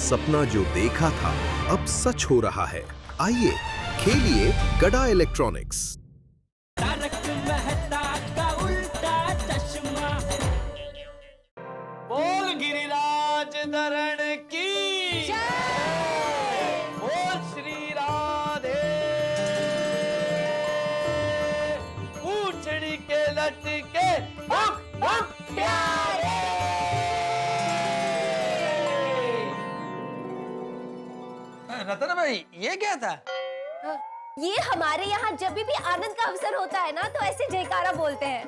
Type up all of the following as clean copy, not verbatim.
सपना जो देखा था अब सच हो रहा है। आइए खेलिए गड़ा इलेक्ट्रॉनिक्स। तारक मेहता का उल्टा चश्मा। बोल गिरिराज धरण की बोल श्री राधे। पूछड़ी के लटके भुक भुक प्यारे। रतन भाई ये क्या था? ये हमारे यहाँ जब भी आनंद का अवसर होता है ना तो ऐसे जयकारा बोलते हैं।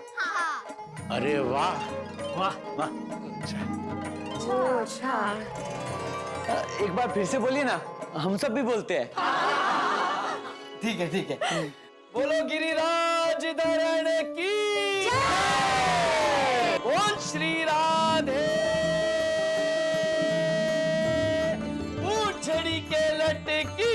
अरे वाह वाह वाह। अच्छा। एक बार फिर से बोलिए ना, हम सब भी बोलते हैं। ठीक है ठीक है। बोलो गिरिराज धरण की बोल श्री राधे। पूछड़ी के लटकी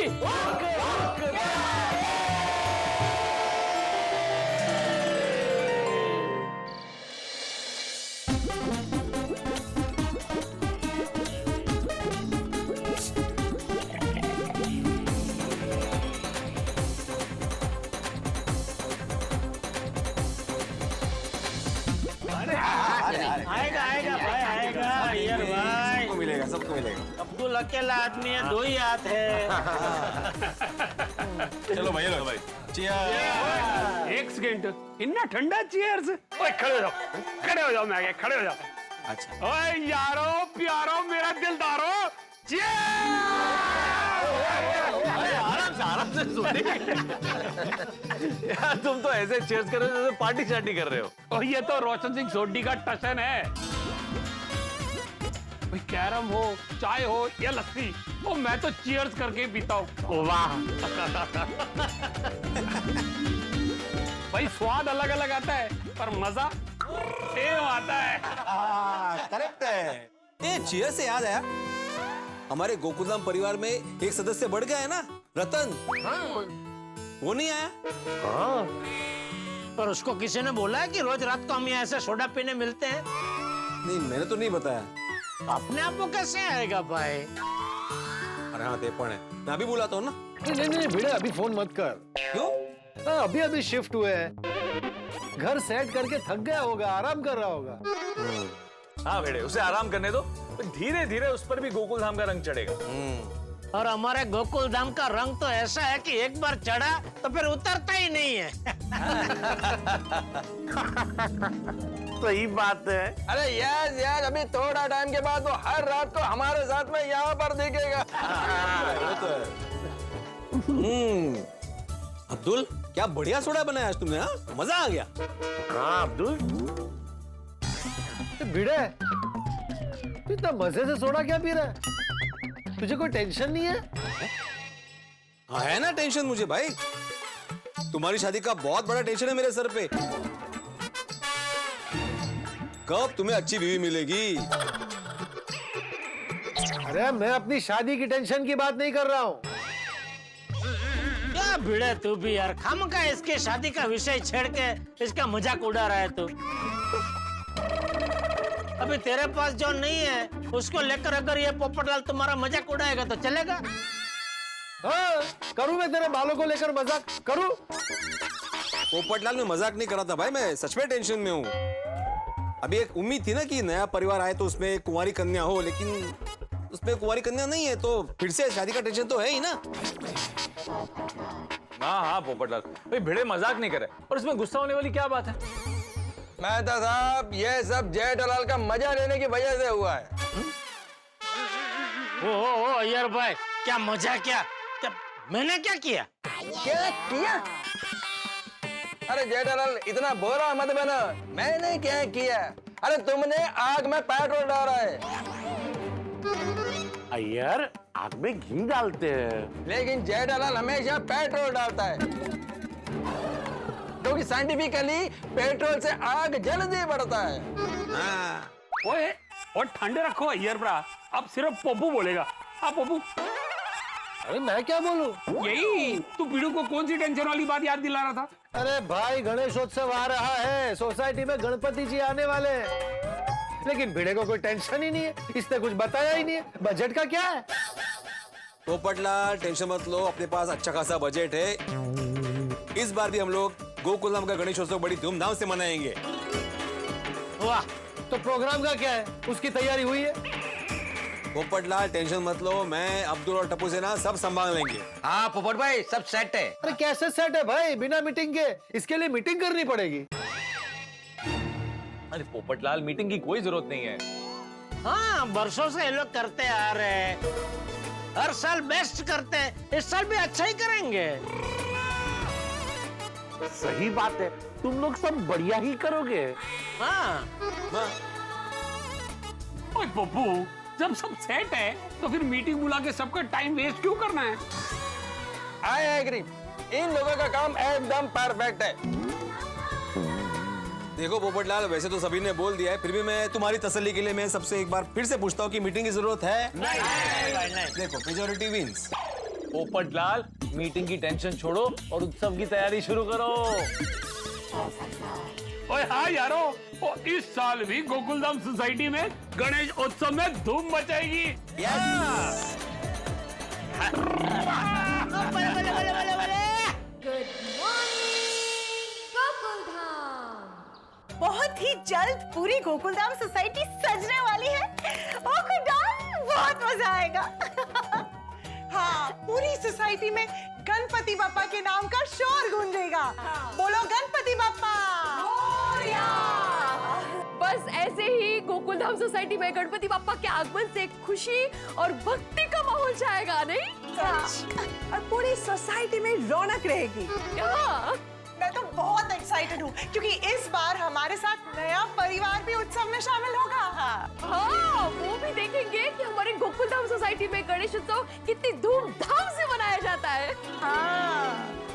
आएगा आएगा भाई आएगा यार भाई। सबको मिलेगा सबको मिलेगा। अब्दुल अकेला आदमी है, दो ही हाथ है। चलो भाई लो भाई। चीयर। एक सेकंड, इतना ठंडा चीयर्स। ओए खड़े हो जाओ मैं आगे खड़े हो जाओ। अच्छा ओए यारो प्यारो मेरा दिलदारो आराम से यार तुम तो ऐसे चीयर्स कर रहे हो जैसे पार्टी शार्टी कर रहे हो। और ये तो रोशन सिंह सोडी का टशन है। भाई कैरम हो चाय हो या लस्सी, वो मैं तो चीयर्स करके पीता हूँ। वाह भाई स्वाद अलग अलग आता है पर मजा सेम आता है। करेक्ट है। ये चीयर से याद आया, हमारे गोकुलधाम परिवार में एक सदस्य बढ़ गया है ना, रतन। वो नहीं आया। हाँ। पर उसको किसी ने बोला है कि रोज रात को हम यहाँ ऐसे सोडा पीने मिलते हैं? नहीं मैंने तो नहीं बताया। अपने आप को कैसे आएगा भाई? अरे हाँ ते पण है, मैं अभी बुलाता हूँ ना। नहीं नहीं भिड़े अभी फोन मत कर। क्यों? अभी अभी शिफ्ट हुए हैं, घर सेट करके थक गया होगा, आराम कर रहा होगा। हाँ बेटे उसे आराम करने दो, धीरे धीरे उस पर भी गोकुल धाम का रंग चढ़ेगा। और हमारे गोकुल धाम का रंग तो ऐसा है कि एक बार चढ़ा तो फिर उतरता ही नहीं है। सही बात है। अरे यस यस, अभी थोड़ा टाइम के बाद वो हर रात को हमारे साथ में यहाँ पर दिखेगा। अब्दुल क्या बढ़िया सोडा बनाया आज तुमने। हाँ मजा आ गया। हाँ अब्दुल भिड़े तू इतना मजे से सोडा क्या पी रहा है? तुझे कोई टेंशन नहीं है? हाँ है ना टेंशन मुझे भाई, तुम्हारी शादी का बहुत बड़ा टेंशन है मेरे सर पे। कब तुम्हें अच्छी बीवी मिलेगी? अरे मैं अपनी शादी की टेंशन की बात नहीं कर रहा हूँ। क्या भिड़े तू भी यार, खामखा इसके शादी का विषय छेड़ के इसका मजाक उड़ा रहा है तू। अभी तेरे पास जो नहीं है उसको लेकर अगर ये पोपटलाल तुम्हारा मजाक उड़ाएगा तो चलेगा? हाँ करूँ मैं तेरे बालों को लेकर मजाक करूँ? पोपटलाल में मजाक नहीं कर रहा था भाई, मैं सच में टेंशन में हूँ। अभी एक उम्मीद थी ना कि नया परिवार आए तो उसमें कुंवारी कन्या हो, लेकिन उसमें कुंवारी कन्या नहीं है तो फिर से शादी का टेंशन तो है ही ना। हाँ हाँ पोपटलाल भाई भिड़े मजाक नहीं करे, और इसमें गुस्सा होने वाली क्या बात है? मेहता साहब ये सब जेठालाल का मजा लेने की वजह से हुआ है। ओ यार भाई क्या मजा, क्या मैंने क्या किया? क्या किया? अरे जेठालाल इतना बोरा मत बनो, मैंने क्या किया? अरे तुमने आग में पेट्रोल डाला है। यार आग में घी डालते हैं। लेकिन जेठालाल हमेशा पेट्रोल डालता है, क्योंकि साइंटिफिकली पेट्रोल से आग जल्दी बढ़ता है। ओए और ठंडे रखो अय्यर ब्रा, अब सिर्फ पप्पू बोलेगा। हाँ पप्पू। अरे मैं क्या बोलूं? यही तू पीड़ू को कौन सी टेंशन वाली बात याद दिला रहा था? अरे भाई गणेशोत्सव आ रहा है, सोसाइटी में गणपति जी आने वाले हैं। लेकिन भिड़े को कोई टेंशन ही नहीं है, इसने कुछ बताया ही नहीं है। बजट का क्या है? पोपटलाल टेंशन मत लो, अपने पास अच्छा खासा बजट है। इस बार भी हम लोग गोकुलधाम का गणेशोत्सव बड़ी धूमधाम से मनाएंगे। वाह, तो प्रोग्राम का क्या है, उसकी तैयारी हुई है? पोपटलाल टेंशन मत लो, मैं अब्दुल और टप्पू सेना सब संभाल लेंगे। हाँ पोपट भाई सब सेट है। अरे कैसे सेट है भाई, बिना मीटिंग के? इसके लिए मीटिंग करनी पड़ेगी। अरे पोपटलाल, मीटिंग की कोई जरूरत नहीं है। हाँ, बरसों से ये लोग करते आ रहे हैं, हर साल बेस्ट करते हैं, इस साल भी अच्छा ही करेंगे। सही बात है, तुम लोग सब बढ़िया ही करोगे। हाँ, ओए पप्पू, जब सब सेट है तो फिर मीटिंग बुला के सबका टाइम वेस्ट क्यों करना है? आई एग्री, इन लोगों का काम एकदम परफेक्ट है। देखो पोपटलाल, वैसे तो सभी ने बोल दिया है, फिर भी मैं तुम्हारी तसल्ली के लिए मैं सबसे एक बार फिर से पूछता हूँ कि मीटिंग की जरूरत है? नहीं। देखो, मेजॉरिटी विंस। पोपटलाल, मीटिंग की टेंशन छोड़ो और उत्सव की तैयारी शुरू करो। ओए हाँ यारो, और इस साल भी गोकुलधाम सोसाइटी में गणेश उत्सव में धूम मचाएगी। Good morning Gokuldham. बहुत ही जल्द पूरी गोकुलधाम सोसाइटी सजने वाली है। ओह खुदान, बहुत मजा आएगा। हाँ, पूरी सोसाइटी में गणपति बाप्पा के नाम का शोर गूंजेगा। बोलो गणपति बाप्पा। बस ऐसे ही गोकुलधाम सोसाइटी में गणपति बाप्पा के आगमन से खुशी और भक्ति का माहौल छाएगा, नहीं? और पूरी सोसाइटी में रौनक रहेगी। हाँ। मैं तो बहुत एक्साइटेड हूँ क्योंकि इस बार हमारे साथ नया परिवार भी उत्सव में शामिल होगा। हाँ, वो भी देखेंगे कि हमारे गोकुलधाम सोसाइटी में गणेश उत्सव कितनी धूमधाम से मनाया जाता है।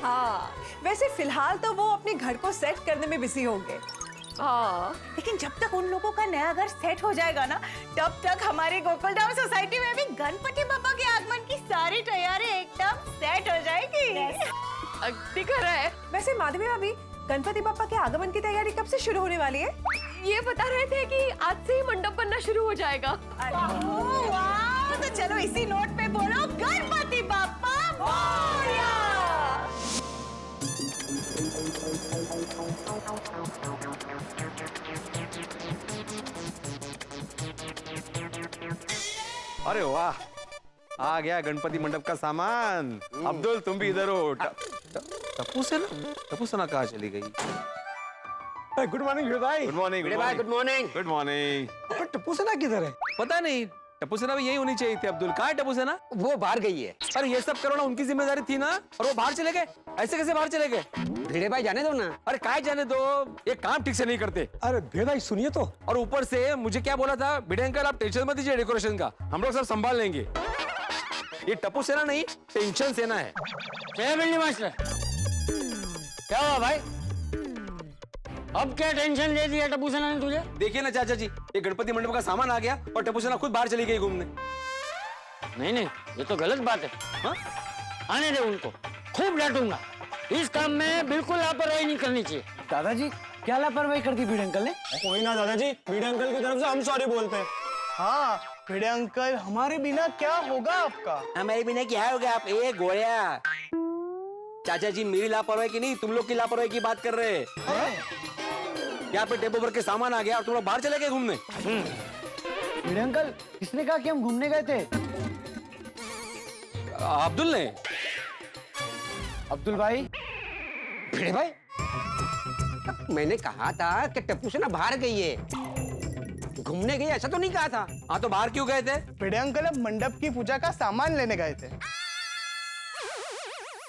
हाँ, वैसे फिलहाल तो वो अपने घर को सेट करने में बिजी होंगे। हाँ, लेकिन जब तक उन लोगों का नया घर सेट हो जाएगा ना, तब तक हमारे गोकुलधाम सोसाइटी में भी गणपति बाप्पा के आगमन की सारी तैयारी एकदम सेट हो जाएगी। दिख रहा है। वैसे माधवी भाभी, गणपति बाप्पा के आगमन की तैयारी कब से शुरू होने वाली है? ये बता रहे थे कि आज से ही मंडप बनना शुरू हो जाएगा। वाह, तो चलो इसी नोट पे बोलो गणपति बाप्पा मोरया। अरे वाह, आ गया गणपति मंडप का सामान। अब्दुल तुम भी इधर हो। टप्पू सेना कहाँ चली गई? गुड मॉर्निंग भाई। Good morning. Good morning. Good morning. Tappu सेना किधर है? पता नहीं, टप्पू सेना भी यही होनी चाहिए थी। अब्दुल, कहाँ है टप्पू सेना? वो बाहर गई है। अरे ये सब करो ना, उनकी जिम्मेदारी थी ना, और वो बाहर चले गए। ऐसे कैसे बाहर चले गए? भिड़े भाई जाने दो ना। अरे काय जाने दो, ये काम ठीक से नहीं करते। अरे भिड़े भाई सुनिए तो। और ऊपर से मुझे क्या बोला था, भिड़े अंकल आप टेंशन मत दीजिए डेकोरेशन का, हम लोग सब संभाल लेंगे। ये टप्पू सेना नहीं, टेंशन सेना है। मास्टर, क्या हुआ भाई? अब क्या टेंशन दे दिया टप्पू सेना ने तुझे? देखिए ना चाचा जी, ये गणपति मंडप का सामान आ गया और टप्पू सेना खुद बाहर चली गई घूमने। नहीं, ये तो गलत बात है। हाँ? आने दे उनको, खूब डांटूंगा। इस काम में बिल्कुल लापरवाही नहीं करनी चाहिए। दादाजी, क्या लापरवाही कर दी भिड़े अंकल ने? कोई ना दादाजी, भिड़े अंकल की तरफ से हम सॉरी बोलते हैं। हाँ भिड़े अंकल, हमारे बिना क्या होगा आपका? हमारे बिना क्या होगा? आप एक गोया। चाचा जी, मेरी लापरवाही की नहीं, तुम लोग की लापरवाही की बात कर रहे हैं। यहाँ पे टेबल पर के सामान आ गया और तुम लोग बाहर चले गए घूमने। भिड़े अंकल, किसने कहा कि हम घूमने गए थे? अब्दुल ने। अब्दुल भाई। भिड़े भाई, मैंने कहा था कि टप्पू सेना बाहर गई है, घूमने गई, ऐसा तो नहीं कहा था। हाँ, तो बाहर क्यों गए थे? भिड़े अंकल अब मंडप की पूजा का सामान लेने गए थे।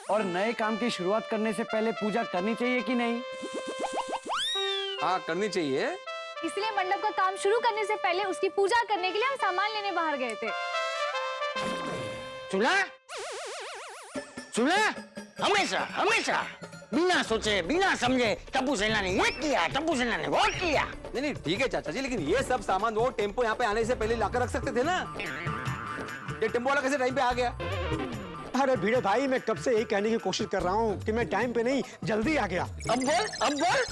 और नए काम की शुरुआत करने से पहले पूजा करनी चाहिए कि नहीं? हाँ, करनी चाहिए। इसलिए मंडप का काम शुरू करने से पहले उसकी पूजा करने के लिए हम सामान लेने बाहर गए थे। सुना? हमेशा बिना सोचे बिना समझे टप्पू सेना ने ये किया, टप्पू सेना ने वो किया। नहीं, ठीक है चाचा जी, लेकिन ये सब सामान वो टेम्पो यहाँ पे आने से पहले लाकर रख सकते थे ना। ये टेम्पो वाला कैसे टाइम पे आ गया? अरे भिड़े भाई, मैं कब से यही कहने की कोशिश कर रहा हूँ कि मैं टाइम पे नहीं, जल्दी आ गया। अब बोल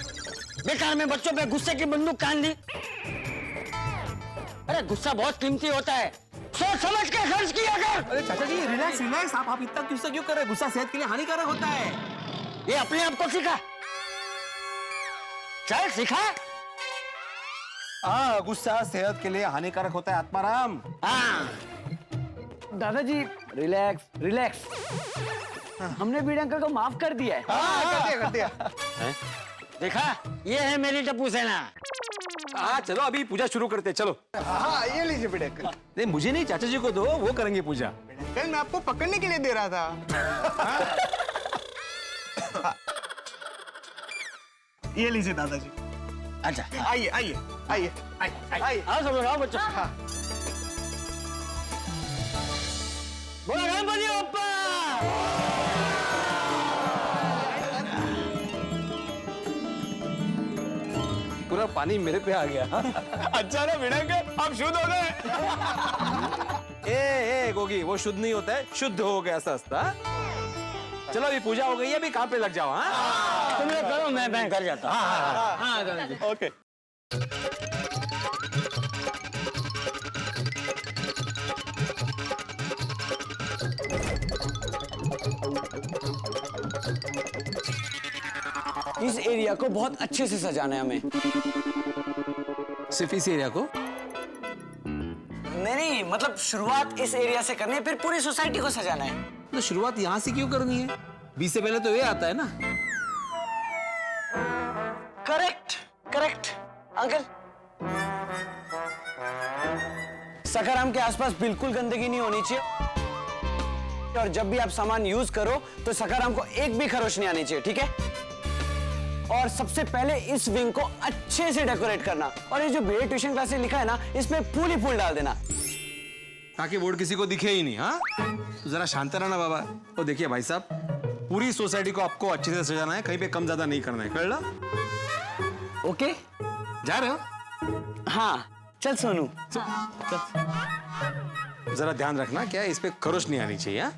बेकार में बच्चों पे गुस्से की बंदूक कान दी। अरे गुस्सा बहुत कीमती होता है, सोच समझ के खर्च किया कर। अरे चाचा जी रिलैक्स रिलैक्स, आप इतना गुस्सा क्यों कर रहे हैं? गुस्सा सेहत के लिए हानिकारक होता है। ये अपने आप को सिखा, चल सिखा। हाँ, गुस्सा सेहत के लिए हानिकारक होता है आत्माराम। हाँ दादाजी रिलैक्स रिलैक्स, हमने बीड़ अंकल को माफ कर दिया है। कर दिया। देखा, ये है मेरी टप्पू सेना। हाँ चलो अभी पूजा शुरू करते हैं, चलो। हाँ ये लीजिए बेटे। नहीं मुझे नहीं, चाचा जी को दो, वो करेंगे पूजा। कल मैं आपको पकड़ने के लिए दे रहा था। ये लीजिए दादाजी। अच्छा आइए आइए आइए आइए। आओ सब लोग, आओ बच्चों। बोलो गणपति बप्पा। पूरा पानी मेरे पे आ गया। अच्छा ना भिड़ंकर, आप शुद्ध हो गए। ए गोगी, वो शुद्ध नहीं होता है, शुद्ध हो गया सस्ता। चलो अभी पूजा हो गई है, अभी काम पे लग जाओ। हाँ तुम लोग करो, मैं कर जाता हूँ। हाँ दादाजी। ओके। इस एरिया को बहुत अच्छे से सजाना है हमें। सिर्फ इस एरिया को? नहीं, मतलब शुरुआत इस एरिया से करनी है, फिर पूरी सोसाइटी को सजाना है। तो शुरुआत यहाँ से क्यों करनी है? 20 से पहले तो ये आता है ना। Correct correct uncle. सखाराम के आसपास बिल्कुल गंदगी नहीं होनी चाहिए, और जब भी आप सामान यूज करो तो सखाराम को एक भी खरोच नहीं आनी चाहिए, ठीक है? और सबसे पहले इस विंग को अच्छे से डेकोरेट करना, और ये जो बीए ट्यूशन क्लासेस लिखा है ना, इसमें फूल ही फूल डाल देना, ताकि बोर्ड किसी को दिखे ही नहीं। हाँ तो जरा शांत रहना बाबा। तो देखिए भाई साहब, पूरी सोसाइटी को आपको अच्छे से सजाना है, कहीं पे कम ज्यादा नहीं करना है, कर ला? ओके? जा रहे हो? हाँ चल सोनू। जरा ध्यान रखना, क्या इस पे खरोच नहीं आनी चाहिए। हाँ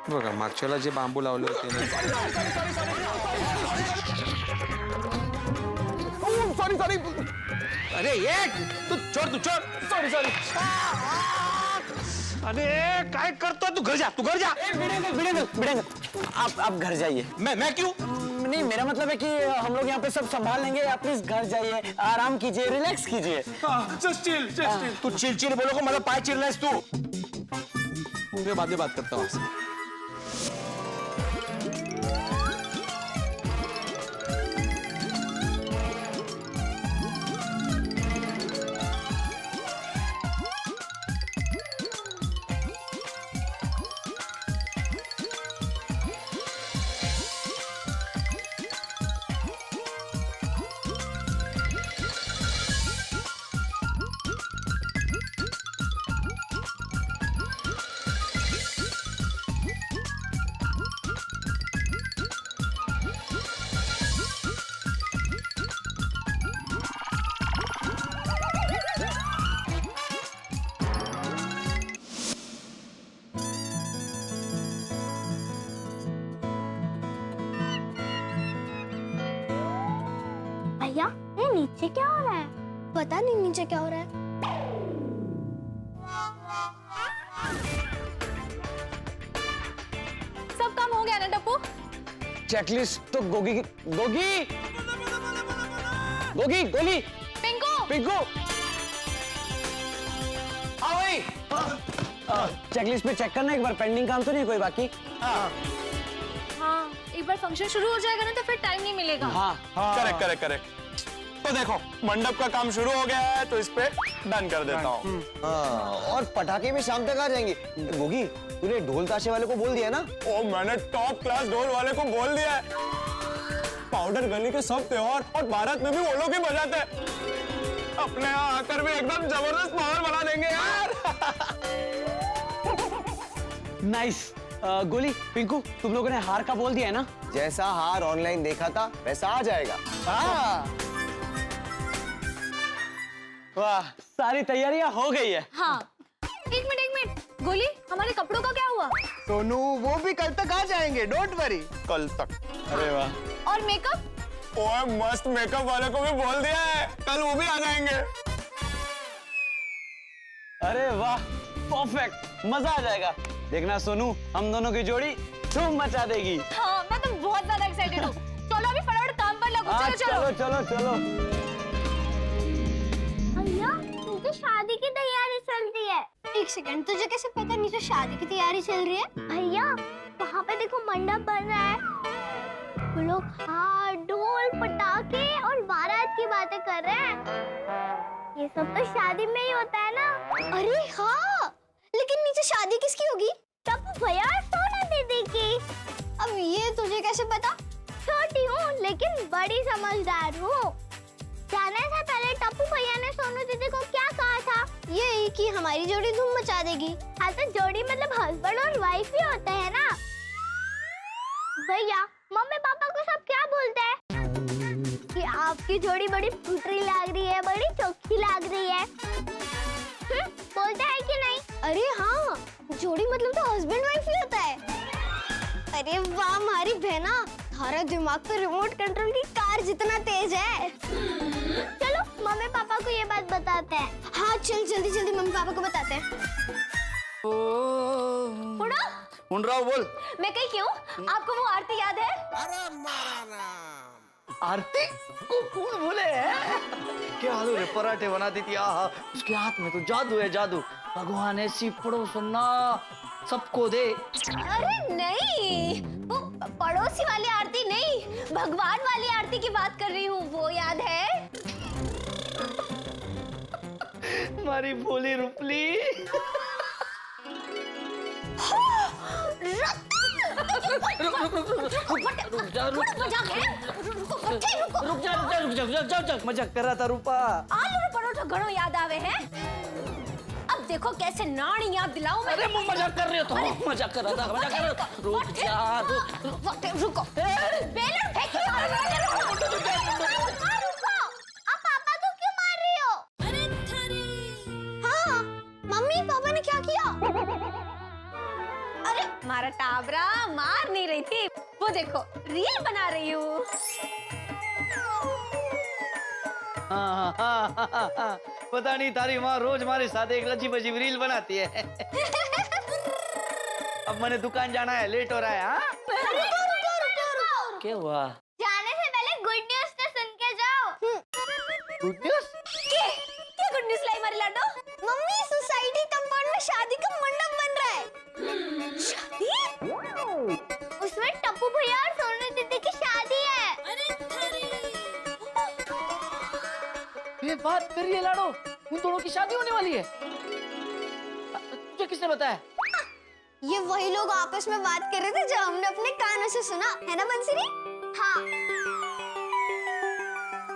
बघा मागच्याला जे बांबू लावले होते ना। Sorry sorry. अरे ये तू छोड़ सॉरी सॉरी। अरे काय करतो तू? घर जा, तू घर जा। भिड़ेंगे आप घर जाइए। मैं क्यों? नहीं, मेरा मतलब है कि हम लोग यहाँ पे सब संभाल लेंगे, आप प्लीज घर जाइए, आराम कीजिए, रिलैक्स कीजिए। Just chill. तू चिल बोलो को मतलब पाय चिल रहा है तू। मैं बाद में बात करता हूँ आपसे। भैया ये नीचे क्या हो रहा है? पता नहीं नीचे क्या हो रहा है। सब काम हो गया ना टप्पू? चेकलिस्ट तो गोगी गोली पिंकू आओ भाई। चेकलिस्ट पे चेक करना एक बार, पेंडिंग काम तो नहीं कोई बाकी? हाँ, एक बार फंक्शन शुरू हो जाएगा ना तो फिर टाइम नहीं मिलेगा। हाँ करेक्ट। तो देखो मंडप का काम शुरू हो गया है, तो इस पे डन कर देता हूँ। और पटाखे भी शाम तक आ जाएंगे। गोगी तूने ढोल ताशे वाले को बोल दिया ना? ओ मैंने टॉप क्लास ढोल वाले को बोल दिया है। पाउडर गली के सब त्योहार और भारत में भी वो लोग ही बजाते हैं। अपने यहाँ आकर भी एकदम जबरदस्त माहौल बना देंगे यार। नाइस। गोली पिंकू तुम लोगों ने हार का बोल दिया है ना? जैसा हार ऑनलाइन देखा था वैसा आ जाएगा। वाह, सारी तैयारियां हो गई है। हाँ, एक मिनट गोली, हमारे कपड़ों का क्या हुआ? सोनू वो भी कल तक आ जाएंगे, डोंट वरी। कल तक? अरे वाह। और मेकअप? ओए मस्त मेकअप वाले को भी बोल दिया है, कल वो भी आ जाएंगे। अरे वाह, परफेक्ट, मजा आ जाएगा। देखना सोनू, हम दोनों की जोड़ी धूम मचा देगी। हाँ, मैं तो बहुत ज्यादा एक्साइटेड हूँ। चलो अभी फटाफट काम पर लगो। चलो चलो चलो। भैया, उनकी शादी की तैयारी चल रही है। एक सेकंड, तुझे कैसे पता नीचे शादी की तैयारी चल रही है? भैया, वहाँ पे देखो मंडप बन रहा है। वो लोग हाथ, ढोल, पटाखे और बारात की बातें कर रहे हैं। ये सब तो शादी में ही होता है ना? अरे हाँ, लेकिन नीचे शादी किसकी होगी? टप्पू भैया और सोना दीदी की। अब ये तुझे कैसे पता? छोटी हूँ लेकिन बड़ी समझदार हूँ। जाने से पहले टप्पू भैया ने सोनू दीदी को क्या कहा था? ये कि हमारी जोड़ी धूम मचा देगी। हाँ, तो जोड़ी मतलब हस्बैंड और वाइफ ही होते हैं ना। भैया, मम्मी पापा को सब क्या बोलते हैं? कि आपकी जोड़ी बड़ी फुटरी लग रही है, बड़ी चोखी लग रही है। बोलते हैं कि नहीं? अरे हाँ, जोड़ी मतलब तो हस्बैंड वाइफ ही होता है। अरे वाह हमारी बहना, हमारा दिमाग तो रिमोट कंट्रोल की कार जितना तेज है। चलो मम्मी पापा को ये बात बताते हैं। हाँ चल, जल्दी जल्दी मम्मी पापा को बताते हैं। सुन रहा हूँ, बोल। मैं कहीं क्यों? आपको वो आरती याद है? आरती को कौन भूले है? क्या आलू रे पराठे बनाती थी, आहा, उसके हाथ में तो जादू है, जादू। भगवान ऐसी पड़ोसन ना सबको दे। अरे नहीं, वो पड़ोसी वाली आरती नहीं, भगवान वाली आरती की बात कर रही हूँ। वो याद है? हमारी भोली रुपली। मजाक कर रहा था रूपा। आलू परोठा घणो याद आवे हैं। अब देखो कैसे नानी याद दिलाऊं मैं। अरे मजाक कर रही हो तो। मजाक कर रहा था, मजाक कर रहा था। रुक जा, रुको। बेलन फेंक के मारो। आप पापा को क्यों मार रही हो? हाँ, मम्मी पापा ने क्या किया? अरे मारा टाबरा, मार नहीं रही थी, वो देखो रील बना रही हूँ। हाँ, पता नहीं तारी माँ रोज हमारे साथ एक अजीब अजीब रील बनाती है। अब मैंने दुकान जाना है, लेट हो रहा है। हाँ? रुको। क्या हुआ? जाने से पहले गुड न्यूज तो सुन के जाओ। Good news? क्या गुड न्यूज लाई मारी लाडो? मम्मी, सोसाइटी कंपाउंड में शादी का मंडप बन रहा है। शादी? उसमें टप्पू भैया और सोनू दीदी की शादी है। ये बात फिर ये लाडो, उन दोनों की शादी होने वाली है? तुझे किसने बताया? ये वही लोग आपस में बात कर रहे थे जो हमने अपने कानों से सुना है ना बंसरी? हाँ,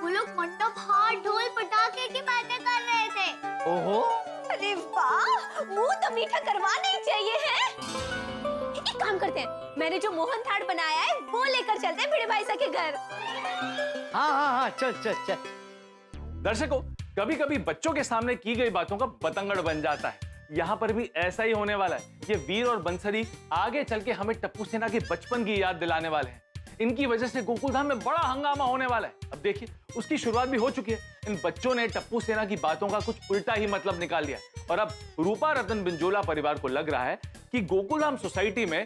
वो लोग मंडप, हाथ, ढोल, पटाखे की बातें कर रहे थे। ओहो, अरे वाह, मुंह तो मीठा करवाना ही चाहिए है। एक काम करते हैं, मैंने जो मोहन थाल बनाया है वो लेकर चलते हैं भिड़े भाई साहब के घर। हाँ, चल। दर्शकों, कभी कभी बच्चों के सामने की गई बातों का बतंगड़ बन जाता है। यहाँ पर भी ऐसा ही होने वाला है। ये वीर और बंसरी आगे चल के हमें टप्पू सेना के बचपन की याद दिलाने वाले हैं। इनकी वजह से गोकुलधाम में बड़ा हंगामा होने वाला है। अब देखिए, उसकी शुरुआत भी हो चुकी है। इन बच्चों ने टप्पू सेना की बातों का कुछ उल्टा ही मतलब निकाल लिया और अब रूपा रतन बिंजोला परिवार को लग रहा है कि गोकुलधाम सोसाइटी में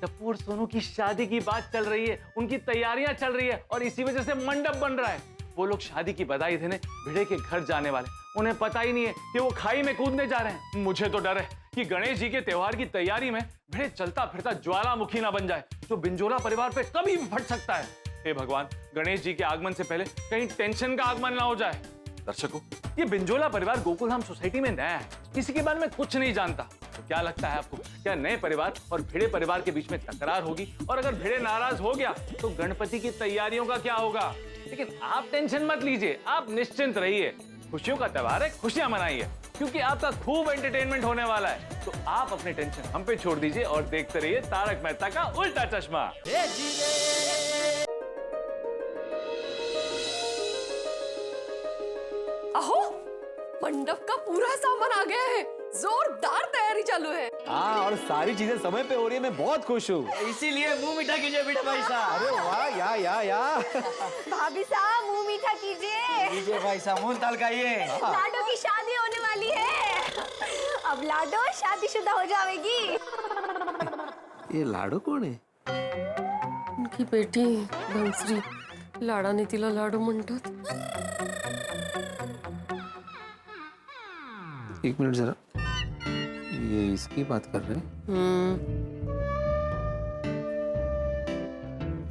टप्पू और सोनू की शादी की बात चल रही है, उनकी तैयारियां चल रही है और इसी वजह से मंडप बन रहा है। वो लोग शादी की बधाई देने भिड़े के घर जाने वाले, उन्हें पता ही नहीं है कि वो खाई में कूदने जा रहे हैं। मुझे तो डर है कि गणेश जी के त्योहार की तैयारी में भिड़े चलता फिरता ज्वालामुखी ना बन जाए, जो बिंजोला परिवार पे कभी भी फट सकता है। हे भगवान, गणेश जी के आगमन से पहले कहीं टेंशन का आगमन ना हो जाए। दर्शकों, ये बिंजोला परिवार गोकुलधाम सोसाइटी में नया है, किसी के बारे में कुछ नहीं जानता। तो क्या लगता है आपको, क्या नए परिवार और भिड़े परिवार के बीच में तकरार होगी? और अगर भिड़े नाराज हो गया तो गणपति की तैयारियों का क्या होगा? लेकिन आप टेंशन मत लीजिए, आप निश्चिंत रहिए। खुशियों का त्योहार है, खुशियां मनाइए, क्योंकि आपका खूब एंटरटेनमेंट होने वाला है। तो आप अपनी टेंशन हम पे छोड़ दीजिए और देखते रहिए तारक मेहता का उल्टा चश्मा। अहो, मंडप का पूरा सामान आ गया है। जोरदार तैयारी तैयारी चालू है। हाँ, और सारी चीजें समय पे हो रही है, मैं बहुत खुश हूँ। इसीलिए मुंह मीठा कीजिए बेटा भाई साहब। अरे वाह, या भाभी साहब मुंह मीठा कीजिए। कीजिए भाई साहब, मुंह तलकाइए। लाडो की शादी होने वाली है। अब लाडो शादीशुदा हो जाएगी। ये लाडो कौन है? उनकी बेटी बंसरी लाडाने तिला लाडो म्हणतात। एक मिनट जरा, ये इसकी बात कर रहे हैं?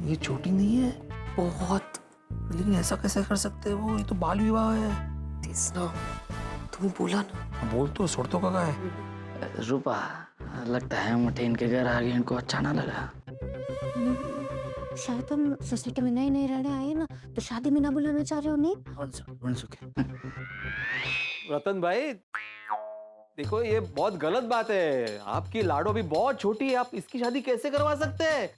ये छोटी नहीं है बहुत। लेकिन ऐसा कैसे कर सकते हैं वो? ये तो बाल विवाह है। तेच ना, तुम्ही बोला ना। बोल तो छोड़तो का है? रूपा, लगता है मुझे इनके घर आ गए, इनको अच्छा ना लगा। शायद हम सोसाइटी में नए रहने आए ना, तो शादी में ना बुलाना चाह रहे हो। नहीं रतन भाई, देखो ये बहुत गलत बात है। आपकी लाडो भी बहुत छोटी है, आप इसकी शादी कैसे करवा सकते हैं?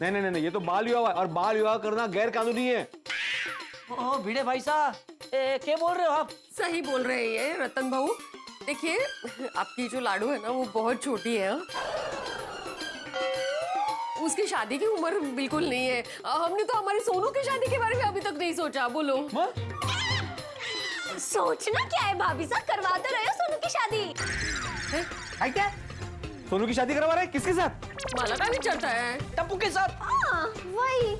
नहीं, ये तो बाल विवाह है, और बाल विवाह करना गैर कानूनी है। ओ भिड़े भाई साहब, क्या बोल रहे हो आप? सही बोल रहे हैं ये रतन भाऊ। देखिए, आपकी जो लाडो है ना वो बहुत छोटी है। उसकी शादी की उम्र बिल्कुल नहीं है। हमने तो हमारी सोनू की शादी के बारे में अभी तक नहीं सोचा। बोलो। सोचना क्या है भाभी साहब, करवा तो रहे हो सोनू की शादी। क्या? सोनू की शादी करवा रहे हैं? किसके साथ? मला काय विचारता है? टप्पू के साथ। हाँ, वही।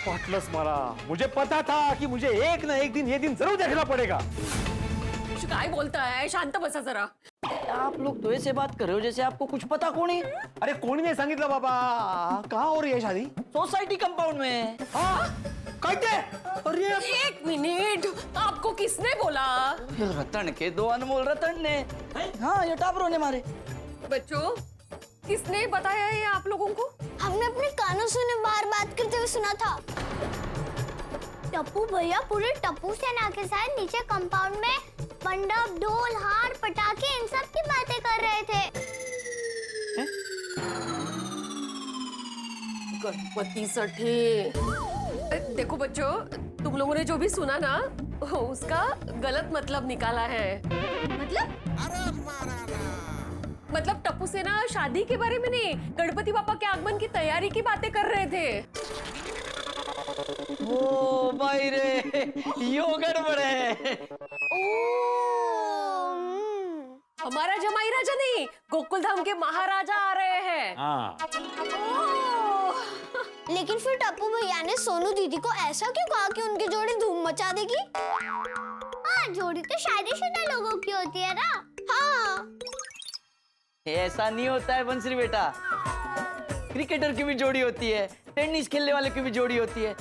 पाटलस मारा, मुझे पता था कि मुझे एक ना एक दिन ये दिन जरूर देखना पड़ेगा। काय बोलता है? शांत बसा जरा। आप लोग तो ऐसे बात कर रहे हो जैसे आपको कुछ पता कोणी। अरे कोणी नाही सांगितलं बाबा। कहाँ हो रही है शादी? सोसाइटी कंपाउंड में। अरे एक मिनट, आपको किसने बोला? रतन के दो अनमोल रतन ने। हाँ, ये टापरों ने मारे। बच्चों, किसने बताया ये आप लोगों को? हमने अपने कानों से उन्हें बाहर बात करते हुए सुना था। टप्पू भैया पूरे टप्पू सेना के साथ नीचे कंपाउंड में मंडप, ढोल, हार, पटाखे इन सब की बातें कर रहे थे। गणपति सठे। देखो बच्चों, तुम लोगों ने जो भी सुना ना, उसका गलत मतलब निकाला है। मतलब टप्पू सेना शादी के बारे में नहीं, गणपति पापा के आगमन की तैयारी की बातें कर रहे थे। ओ भाई रे, यो गड़बड़ है। हमारा जमाई राजा नहीं, गोकुलधाम के महाराजा आ रहे हैं। लेकिन फिर टप्पू भैया ने सोनू दीदी को ऐसा क्यों कहा कि उनकी जोड़ी धूम मचा देगी? हाँ, जोड़ी तो शादीशुदा लोगों की होती है ना। हाँ, ऐसा नहीं होता है बंसरी बेटा। क्रिकेटर की भी जोड़ी होती है, टेनिस खेलने वाले की भी जोड़ी होती है,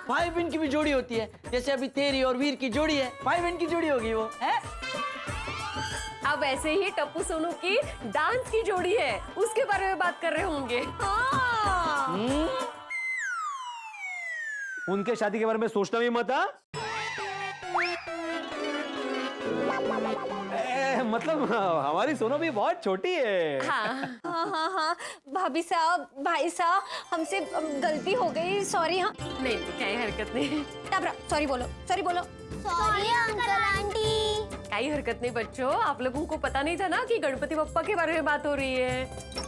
भाई बहन की भी जोड़ी होती है। जैसे अभी तेरी और वीर की जोड़ी है, भाई बहन की जोड़ी होगी वो है। अब ऐसे ही टप्पू सोनू की डांस की जोड़ी है, उसके बारे में बात कर रहे होंगे। उनके शादी के बारे में सोचना भी मत। मतलब हमारी सोनू भी बहुत छोटी है। हाँ, भाभी साहब, भाई साहब, हमसे गलती हो गई, सॉरी। हाँ, नहीं, क्या हरकत नहीं। सॉरी बोलो। Sorry uncle aunty. कोई हरकत नहीं बच्चों, आप लोगों को पता नहीं था ना कि गणपति बप्पा के बारे में बात हो रही है।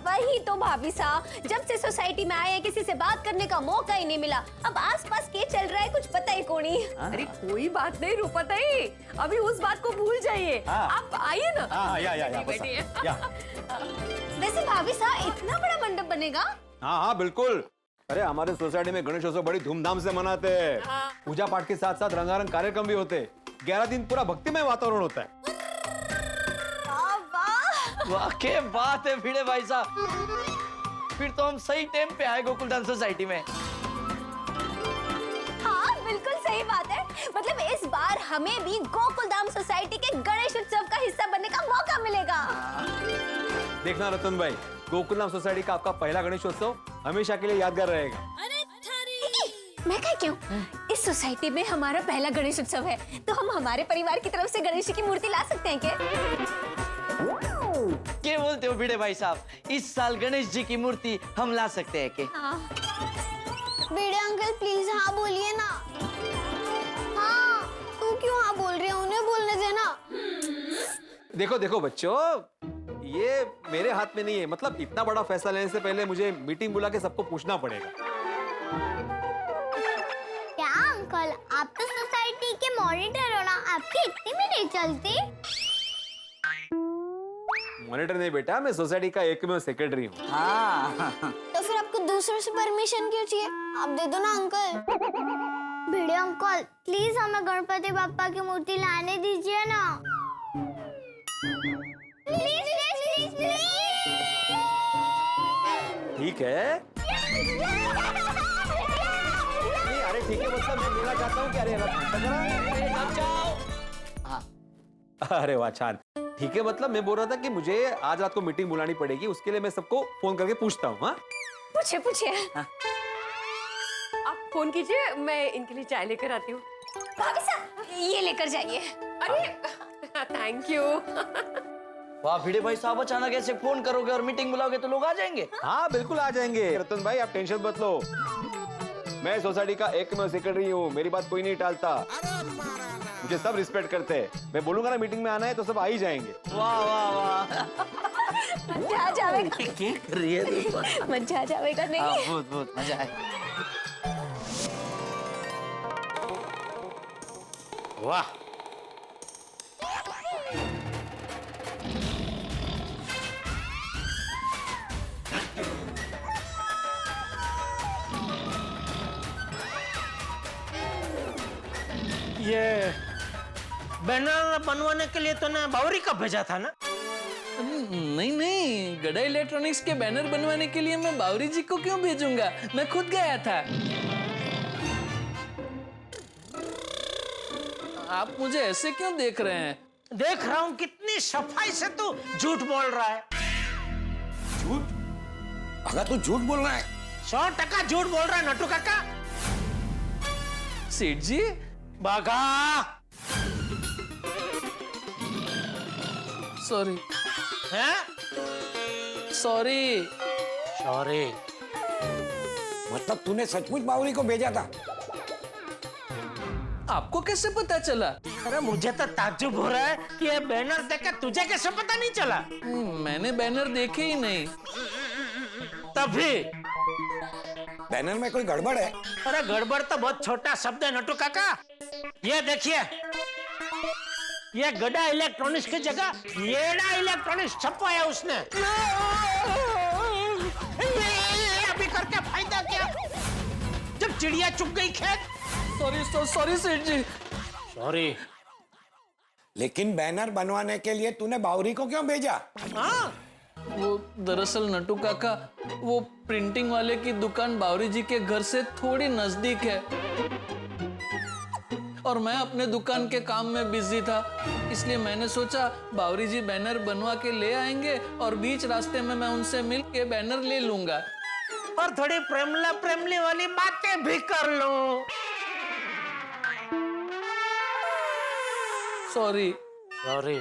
वही तो भाभी साहब, जब से सोसाइटी में आए हैं किसी से बात करने का मौका ही नहीं मिला। अब आसपास क्या चल रहा है कुछ पता ही कोनी। अरे कोई बात नहीं रूपताई, अभी उस बात को भूल जाइए। आप आइए ना। बैठिए। वैसे भाभी साहब, इतना बड़ा मंडप बनेगा? हाँ, बिल्कुल। अरे हमारे सोसाइटी में गणेशोत्सव बड़ी धूमधाम से मनाते हैं। पूजा पाठ के साथ साथ रंगारंग कार्यक्रम भी होते हैं। 11 दिन पूरा भक्तिमय वातावरण होता है। वाह, क्या बात है भिड़े भाई साहब। फिर तो हम सही टाइम पे आए गोकुलधाम सोसाइटी में। हाँ, बिल्कुल सही बात है। मतलब इस बार हमें भी गोकुलधाम सोसाइटी के गणेश उत्सव का हिस्सा बनने का मौका मिलेगा। देखना रतन भाई, गोकुलधाम सोसाइटी का आपका पहला गणेशोत्सव हमेशा के लिए यादगार रहेगा। मैं क्या क्यों? इस सोसाइटी में हमारा पहला गणेश उत्सव है, तो हम हमारे परिवार की तरफ से गणेश जी की मूर्ति ला सकते हैं क्या? क्या बोलते हो भिड़े भाई साहब, इस साल गणेश जी की मूर्ति हम ला सकते हैं क्या? भिड़े अंकल प्लीज हाँ बोलिए ना। हाँ, तू क्यों देखो देखो बच्चों, ये मेरे हाथ में नहीं है। मतलब इतना बड़ा फैसला लेने से पहले मुझे मीटिंग बुला के सबको पूछना पड़ेगा। क्या अंकल, आप तो सोसाइटी के मॉनिटर हो ना, आपकी इतनी भी नहीं चलती। मॉनिटर नहीं बेटा, मैं सोसाइटी का एकमेव सेक्रेटरी हूँ। हाँ तो फिर आपको दूसरों से परमिशन क्यों चाहिए? आप दे दो ना अंकल। भिड़े अंकल, प्लीज हमें गणपति बाप्पा की मूर्ति लाने दीजिए ना। प्लीज प्लीज प्लीज ठीक है। नहीं अरे ठीक है, मतलब मैं बोलना चाहता हूँ कि अरे अरे वाह छान। ठीक है, मतलब मैं बोल रहा था कि मुझे आज रात को मीटिंग बुलानी पड़ेगी, उसके लिए मैं सबको फोन करके पूछता हूँ। हाँ पूछिए पूछिए। आप फोन कीजिए, मैं इनके लिए चाय लेकर आती हूँ। भाभी साहब, ये लेकर जाइए। अरे थैंक यू। वाह भिड़े भाई साहब, अचानक ऐसे फोन करोगे और मीटिंग बुलाओगे तो लोग आ जाएंगे। हाँ बिल्कुल आ जाएंगे। रतन भाई आप टेंशन मत लो, मैं सोसाइटी का एकमेव सेक्रेटरी हूँ, मेरी बात कोई नहीं टालता, मुझे सब रिस्पेक्ट करते हैं। मैं बोलूंगा ना मीटिंग में आना है तो सब आ ही जाएंगे। वाह वाह वाह, मजा आ जाएगा। क्या कर रही है तू? मजा आ जाएगा नहीं? बहुत बहुत मजा आएगा। वाह, ये बैनर बनवाने के लिए तूने बावरी का भेजा था ना? नहीं नहीं, गड़ा इलेक्ट्रॉनिक्स के बैनर बनवाने के लिए मैं बावरी जी को क्यों भेजूंगा, मैं खुद गया था। आप मुझे ऐसे क्यों देख रहे हैं? देख रहा हूँ कितनी सफाई से तू झूठ बोल रहा है। झूठ? अगर तू झूठ बोल रहा है? 100% झूठ बोल रहा है नटू काका। सेठ जी बागा, सॉरी हैं? Sorry sorry. मतलब तूने सचमुच बावरी को भेजा था? आपको कैसे पता चला? अरे मुझे तो ताज्जुब हो रहा है कि ये बैनर देखकर तुझे कैसे पता नहीं चला? मैंने बैनर देखे ही नहीं। तभी बैनर में कोई गड़बड़ है? अरे गड़बड़ तो बहुत छोटा शब्द है नटू काका। ये देखिए, ये गड़ा इलेक्ट्रॉनिक्स की जगह येड़ा इलेक्ट्रॉनिक्स छपवाया उसने। ये अभी करके फायदा क्या, जब चिड़िया चुग गई खेत। सॉरी सेठ जी। सॉरी। लेकिन बैनर बनवाने के लिए तूने बावरी को क्यों भेजा? हाँ, वो दरअसल नटू काका, वो प्रिंटिंग वाले की दुकान बावरी जी के घर से थोड़ी नजदीक है और मैं अपने दुकान के काम में बिजी था, इसलिए मैंने सोचा बावरी जी बैनर बनवा के ले आएंगे और बीच रास्ते में मैं उनसे मिल के बैनर ले लूंगा और थोड़ी प्रेमला प्रेमली वाली बातें भी कर लूं। सॉरी। सॉरी।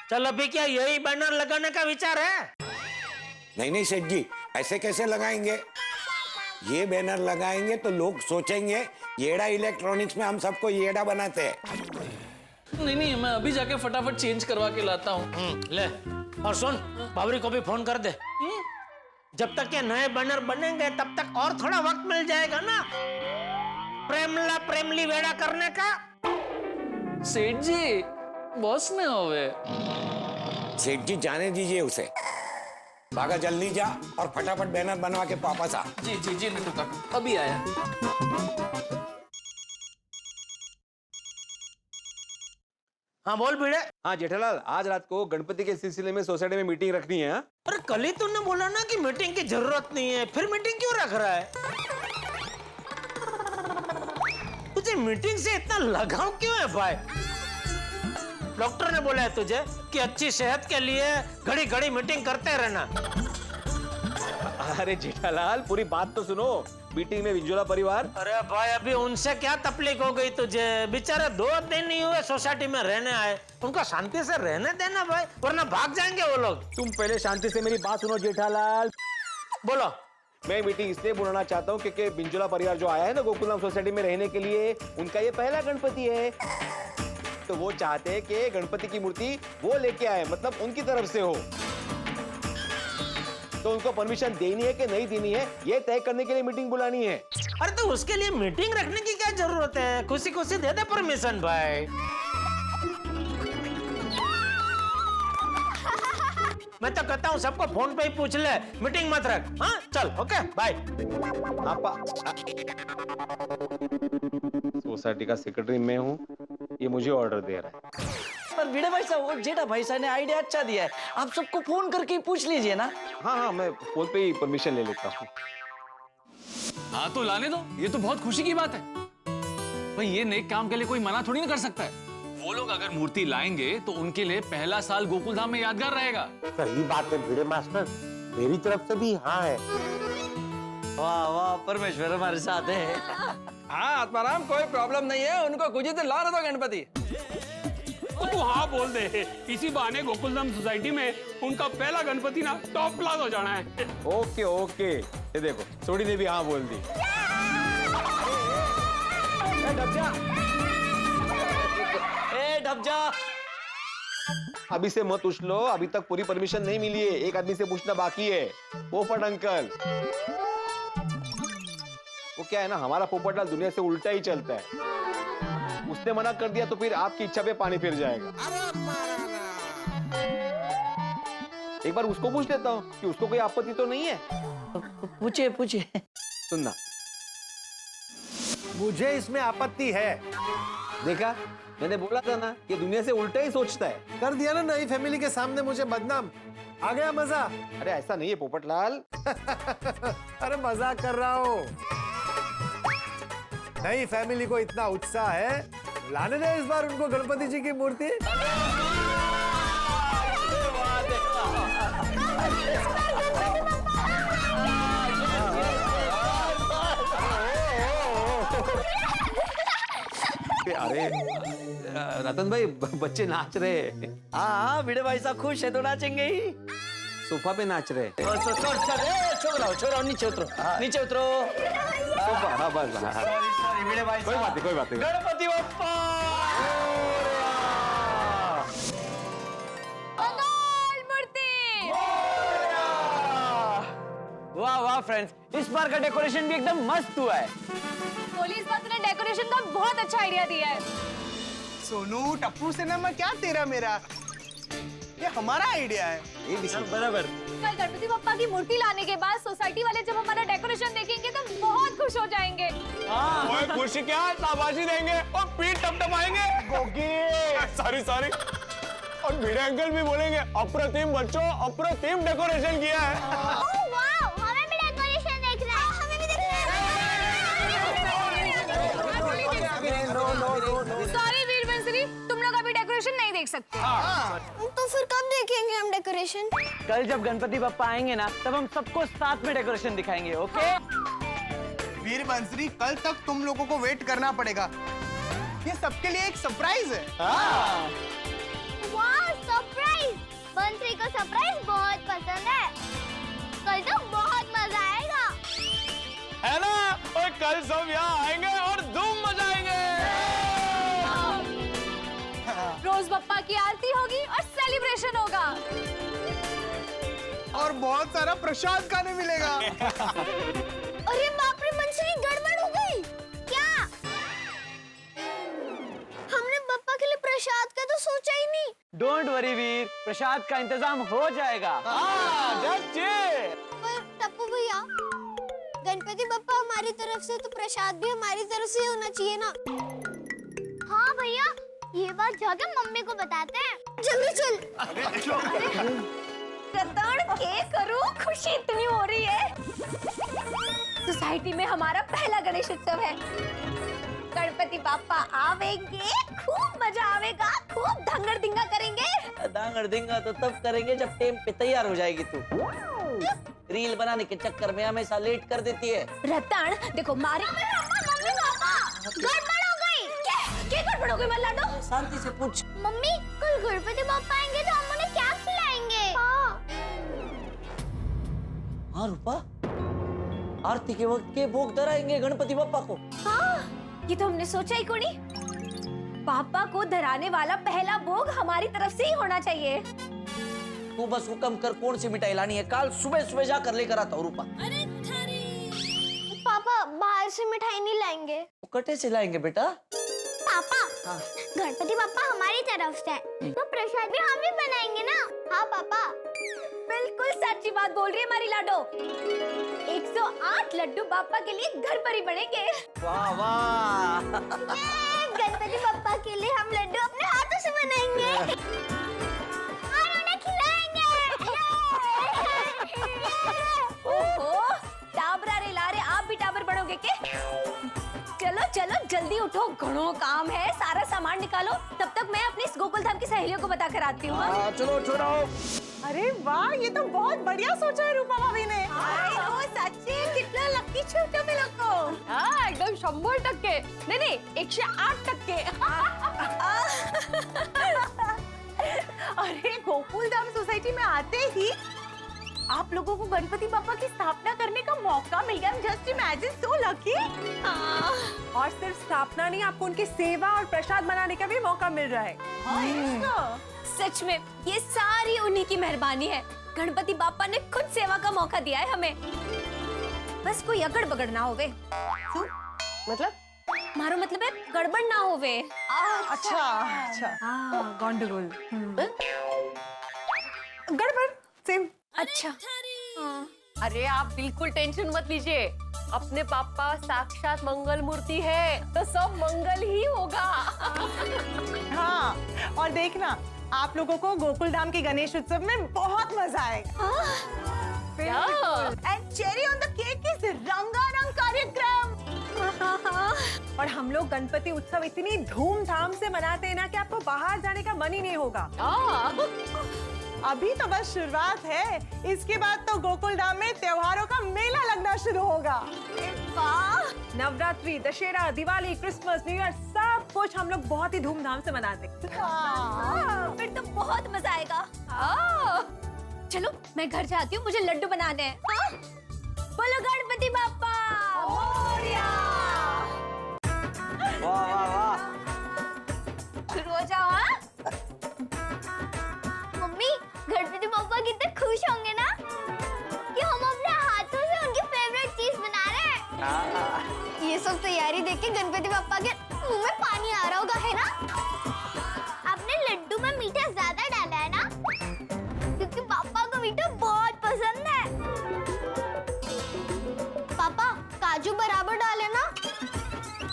चल अभी क्या यही बैनर लगाने का विचार है? नहीं नहीं सेठ जी, ऐसे कैसे लगाएंगे? ये बैनर लगाएंगे तो लोग सोचेंगे येड़ा इलेक्ट्रॉनिक्स में हम सबको येड़ा बनाते हैं। नहीं नहीं, मैं अभी जाके फटाफट चेंज करवा के लाता हूँ। ले, और सुन, बावरी को भी फोन कर दे। जब तक ये नए बैनर बनेंगे तब तक और थोड़ा वक्त मिल जाएगा ना प्रेमला प्रेमली वेड़ा करने का। सेठ जी, बॉस ने होवे। सेठ जी जाने दीजिए उसे, भागा जल्दी जा और फटाफट बैनर बनवा के वापस आ। जी जी जी नटू काका, अभी आया। हाँ बोल भिड़े। हाँ जेठालाल, आज रात को गणपति के सिलसिले में सोसाइटी में मीटिंग रखनी है। हाँ? अरे कल ही तूने बोला ना कि मीटिंग की जरूरत नहीं है, फिर मीटिंग क्यों रख रहा है? तुझे मीटिंग से इतना लगाव क्यों है भाई? डॉक्टर ने बोला है तुझे कि अच्छी सेहत के लिए घड़ी घड़ी मीटिंग करते रहना। अरे जेठालाल पूरी बात तो सुनो। मीटिंग में विंजोला परिवार। अरे भाई अभी उनसे क्या तकलीफ हो गई तुझे? बेचारे 2 दिन नहीं हुए सोसाइटी में रहने आए, उनको शांति से रहने देना भाई, वरना भाग जाएंगे वो लोग। तुम पहले शांति से मेरी बात सुनो जेठालाल। बोलो। मैं मीटिंग इसलिए बुलाना चाहता हूँ क्योंकि बिंजोला परिवार जो आया है ना गोकुलधाम सोसाइटी में रहने के लिए, उनका ये पहला गणपति है। तो वो चाहते हैं कि गणपति की मूर्ति वो लेके आए, मतलब उनकी तरफ से हो। तो उनको परमिशन देनी है कि नहीं देनी है, ये तय करने के लिए मीटिंग बुलानी है। अरे तो उसके लिए मीटिंग रखने की क्या जरूरत है? खुशी खुशी दे दे परमिशन भाई। मैं तो कहता हूँ सबको फोन पे ही पूछ ले, मीटिंग मत रख। हाँ चल, ओके बाय। सोसाइटी का सेक्रेटरी मैं हूँ, ये मुझे ऑर्डर दे रहा है। पर भिड़े भाई साहब, वो जेठा भाई साहब ने आइडिया अच्छा दिया है, आप सबको फोन करके ही पूछ लीजिए ना। हाँ, मैं फोन पे ही परमिशन ले लेता हूँ। हाँ तो लाने दो, ये तो बहुत खुशी की बात है भाई। ये नेक काम के लिए कोई मना थोड़ी ना कर सकता है। वो लोग अगर मूर्ति लाएंगे तो उनके लिए पहला साल गोकुल धाम में यादगार रहेगा। सही बात है भिड़े मास्टर, मेरी तरफ से भी हाँ है। वाह वाह, परमेश्वर हमारे साथ है। हाँ आत्माराम, कोई प्रॉब्लम नहीं है, उनको कुछ ही तो ला रहा था गणपति। तू हाँ बोल दे, इसी बहाने गोकुलधाम सोसाइटी में उनका पहला गणपति ना टॉप क्लास हो जाना है। ओके ओके, ये देखो सोडी ने भी हाँ बोल दी। ढबजा, अभी से मत उछलो, अभी तक पूरी परमिशन नहीं मिली है। एक आदमी से पूछना बाकी है, पोपट अंकल। वो क्या है ना, हमारा पोपटलाल दुनिया से उल्टा ही चलता है। उसने मना कर दिया तो फिर आपकी इच्छा पे पानी फिर जाएगा। एक बार उसको पूछ लेता हूँ कि उसको कोई आपत्ति तो नहीं है। पूछिए पूछिए। सुनना, मुझे इसमें आपत्ति है। देखा, मैंने बोला था ना कि दुनिया से उल्टा ही सोचता है। कर दिया ना नई फैमिली के सामने मुझे बदनाम। आ गया मजा? अरे ऐसा नहीं है पोपटलाल। अरे मजाक कर रहा हूँ। नई फैमिली को इतना उत्साह है, लाने दे इस बार उनको गणपति जी की मूर्ति। अरे रतन भाई, बच्चे नाच रहे हैं। हाँ भिड़े भाई साहब खुश है तो नाचेंगे ही। सोफा पे नाच रहे हैं। छोड़ो नीचे उतरो, नीचे उतरो। सोफा, हाँ बस। सॉरी भिड़े भाई कोई बात नहीं, कोई बात नहीं। गणपति बप्पा वाह वाह फ्रेंड्स, इस बार का डेकोरेशन भी एकदम मस्त हुआ है। पुलिस बस ने डेकोरेशन का बहुत अच्छा आइडिया दिया है। सोनू, टप्पू से ना मैं क्या तेरा मेरा, ये हमारा आइडिया है। ये भी बराबर। कल गणपति बप्पा की मूर्ति लाने के बाद सोसाइटी वाले जब हमारा डेकोरेशन देखेंगे तो बहुत खुश हो जाएंगे। ओए खुशी क्या, शाबाशी देंगे और पीठ टपटपाएंगे। गोगी, सॉरी। और भिड़े अंकल भी बोलेंगे, अप्रतिम बच्चों, अप्रतिम डेकोरेशन किया है। ओह वाओ, हमें भी डेकोरेशन देखना है। हमें भी देखना है। सॉरी वीर बंसरी, तुम लोग अभी डेकोरेशन नहीं देख सकते। तो फिर कब देखेंगे हम डेकोरेशन? कल जब गणपति बप्पा आएंगे ना, तब हम सबको साथ में डेकोरेशन दिखाएंगे। ओके वीर बंसरी, कल तक तुम लोगों को वेट करना पड़ेगा। ये सबके लिए एक सरप्राइज है। वाह सरप्राइज! बंसरी को सरप्राइज बहुत पसंद है। कल तो बहुत मजा आएगा। है ना? और कल सब यहाँ आएंगे और धूम मचाएंगे। रोज बप्पा की आरती होगी और सेलिब्रेशन होगा। और बहुत सारा प्रसाद खाने मिलेगा। अरे बाप रे बंसरी, गड़बड़ हो गई। क्या? हमने बप्पा के लिए प्रसाद का तो सोचा ही नहीं। डोंट वरी वीर, प्रसाद का इंतजाम हो जाएगा। पर टप्पू भैया, गणपति बप्पा हमारी तरफ से तो प्रसाद भी हमारी तरफ से होना चाहिए ना। हाँ भैया, ये बात जाके मम्मी को बताते हैं। जल्दी चल। रतन, क्या करूं? खुशी इतनी हो रही है। सोसाइटी में हमारा पहला गणेश उत्सव है। गणपति बाप्पा आवेंगे, खूब मजा आवेगा, खूब धंगर दिंगा करेंगे। दांगड़ दिंगा तो तब करेंगे जब टेम पे तैयार हो जाएगी तू। रील बनाने के चक्कर में हमेशा लेट कर देती है। रतन देखो, मारे मम्मी पापा, गड़बड़ हो गई। क्या गड़बड़ हो गई? मैं लाडो, शांति से पूछ। मम्मी कल गणपति बाप्पा आएंगे तो हम उन्हें क्या खिलाएंगे? हाँ रूपा, आरती के वक्त के भोग धराएंगे गणपति बप्पा को। हाँ, ये तो हमने सोचा ही कोनी। पापा को धराने वाला पहला भोग हमारी तरफ से ही होना चाहिए। तू बस हुक्म कर कौन सी मिठाई लानी है, कल सुबह सुबह जा कर लेकर आता हूँ रूपा। पापा बाहर से मिठाई नहीं लाएंगे। कटे से लाएंगे बेटा। पापा गणपति पापा हमारी तरफ से तो प्रसाद भी हम ही बनाएंगे ना। हाँ पापा बिल्कुल सच्ची बात बोल रही है हमारी लाडो। 108 लड्डू पापा के लिए घर पर ही बनेंगे। वाह वाह। गणपति पापा के लिए हम लड्डू अपने हाथों से बनाएंगे और उन्हें खिलाएंगे। ओहो टाबरा रे लारे, आप भी टाबर बनोगे क्या? चलो चलो जल्दी उठो, घणो काम है, सारा सामान निकालो। तब तक मैं अपनी इस गोकुल धाम की सहेलियों को बता कर आती हूँ। चलो छोड़ो। अरे वाह, ये तो बहुत बढ़िया सोचा है रूपा भाभी ने। सच्ची कितना लकी छोटा में लोग को। हाँ एकदम 100%। नहीं 108%। अरे गोकुल धाम सोसाइटी में आते ही आप लोगों को गणपति बापा की स्थापना करने का मौका मिल गया। Just imagine, so lucky. और सिर्फ स्थापना नहीं, आपको उनकी सेवा और प्रसाद बनाने का भी मौका मिल रहा है। सच में ये सारी उन्हीं की मेहरबानी है। गणपति बापा ने खुद सेवा का मौका दिया है हमें। बस कोई अगड़ बगड़ ना होवे। मतलब मारो मतलब है गड़बड़ ना होवे। अच्छा अच्छा। गॉन्डगोल गड़बड़ सेम। अच्छा अरे आप बिल्कुल टेंशन मत लीजिए, अपने पापा साक्षात मंगल मूर्ति है तो सब मंगल ही होगा। हाँ, और देखना आप लोगों को गोकुल धाम के गणेश उत्सव में बहुत मजा आएगा। And cherry on the cake is रंगारंग कार्यक्रम। और हम लोग गणपति उत्सव इतनी धूमधाम से मनाते हैं ना कि आपको बाहर जाने का मन ही नहीं होगा। अभी तो बस शुरुआत है, इसके बाद तो गोकुल धाम में त्योहारों का मेला लगना शुरू होगा। Navratri, Dussehra, Diwali, Christmas, new year सब कुछ हम लोग बहुत ही धूमधाम से मनाते हैं। फिर तो बहुत मजा आएगा। चलो मैं घर जाती हूँ, मुझे लड्डू बनाने हैं। बोलो गणपति बाप्पा मोरया। वाह वाह वाह। शुरू हो जाओ। मम्मी गणपति बाप्पा कितने खुश होंगे ना कि हम अपने हाथों से उनकी फेवरेट चीज बना रहे हैं। ये सब तैयारी देख के गणपति बाप्पा के मुंह में पानी आ रहा होगा, है ना? आपने लड्डू में मीठा ज्यादा डाला है ना, क्योंकि पापा को मीठा बहुत पसंद है। पापा काजू बराबर डाले ना,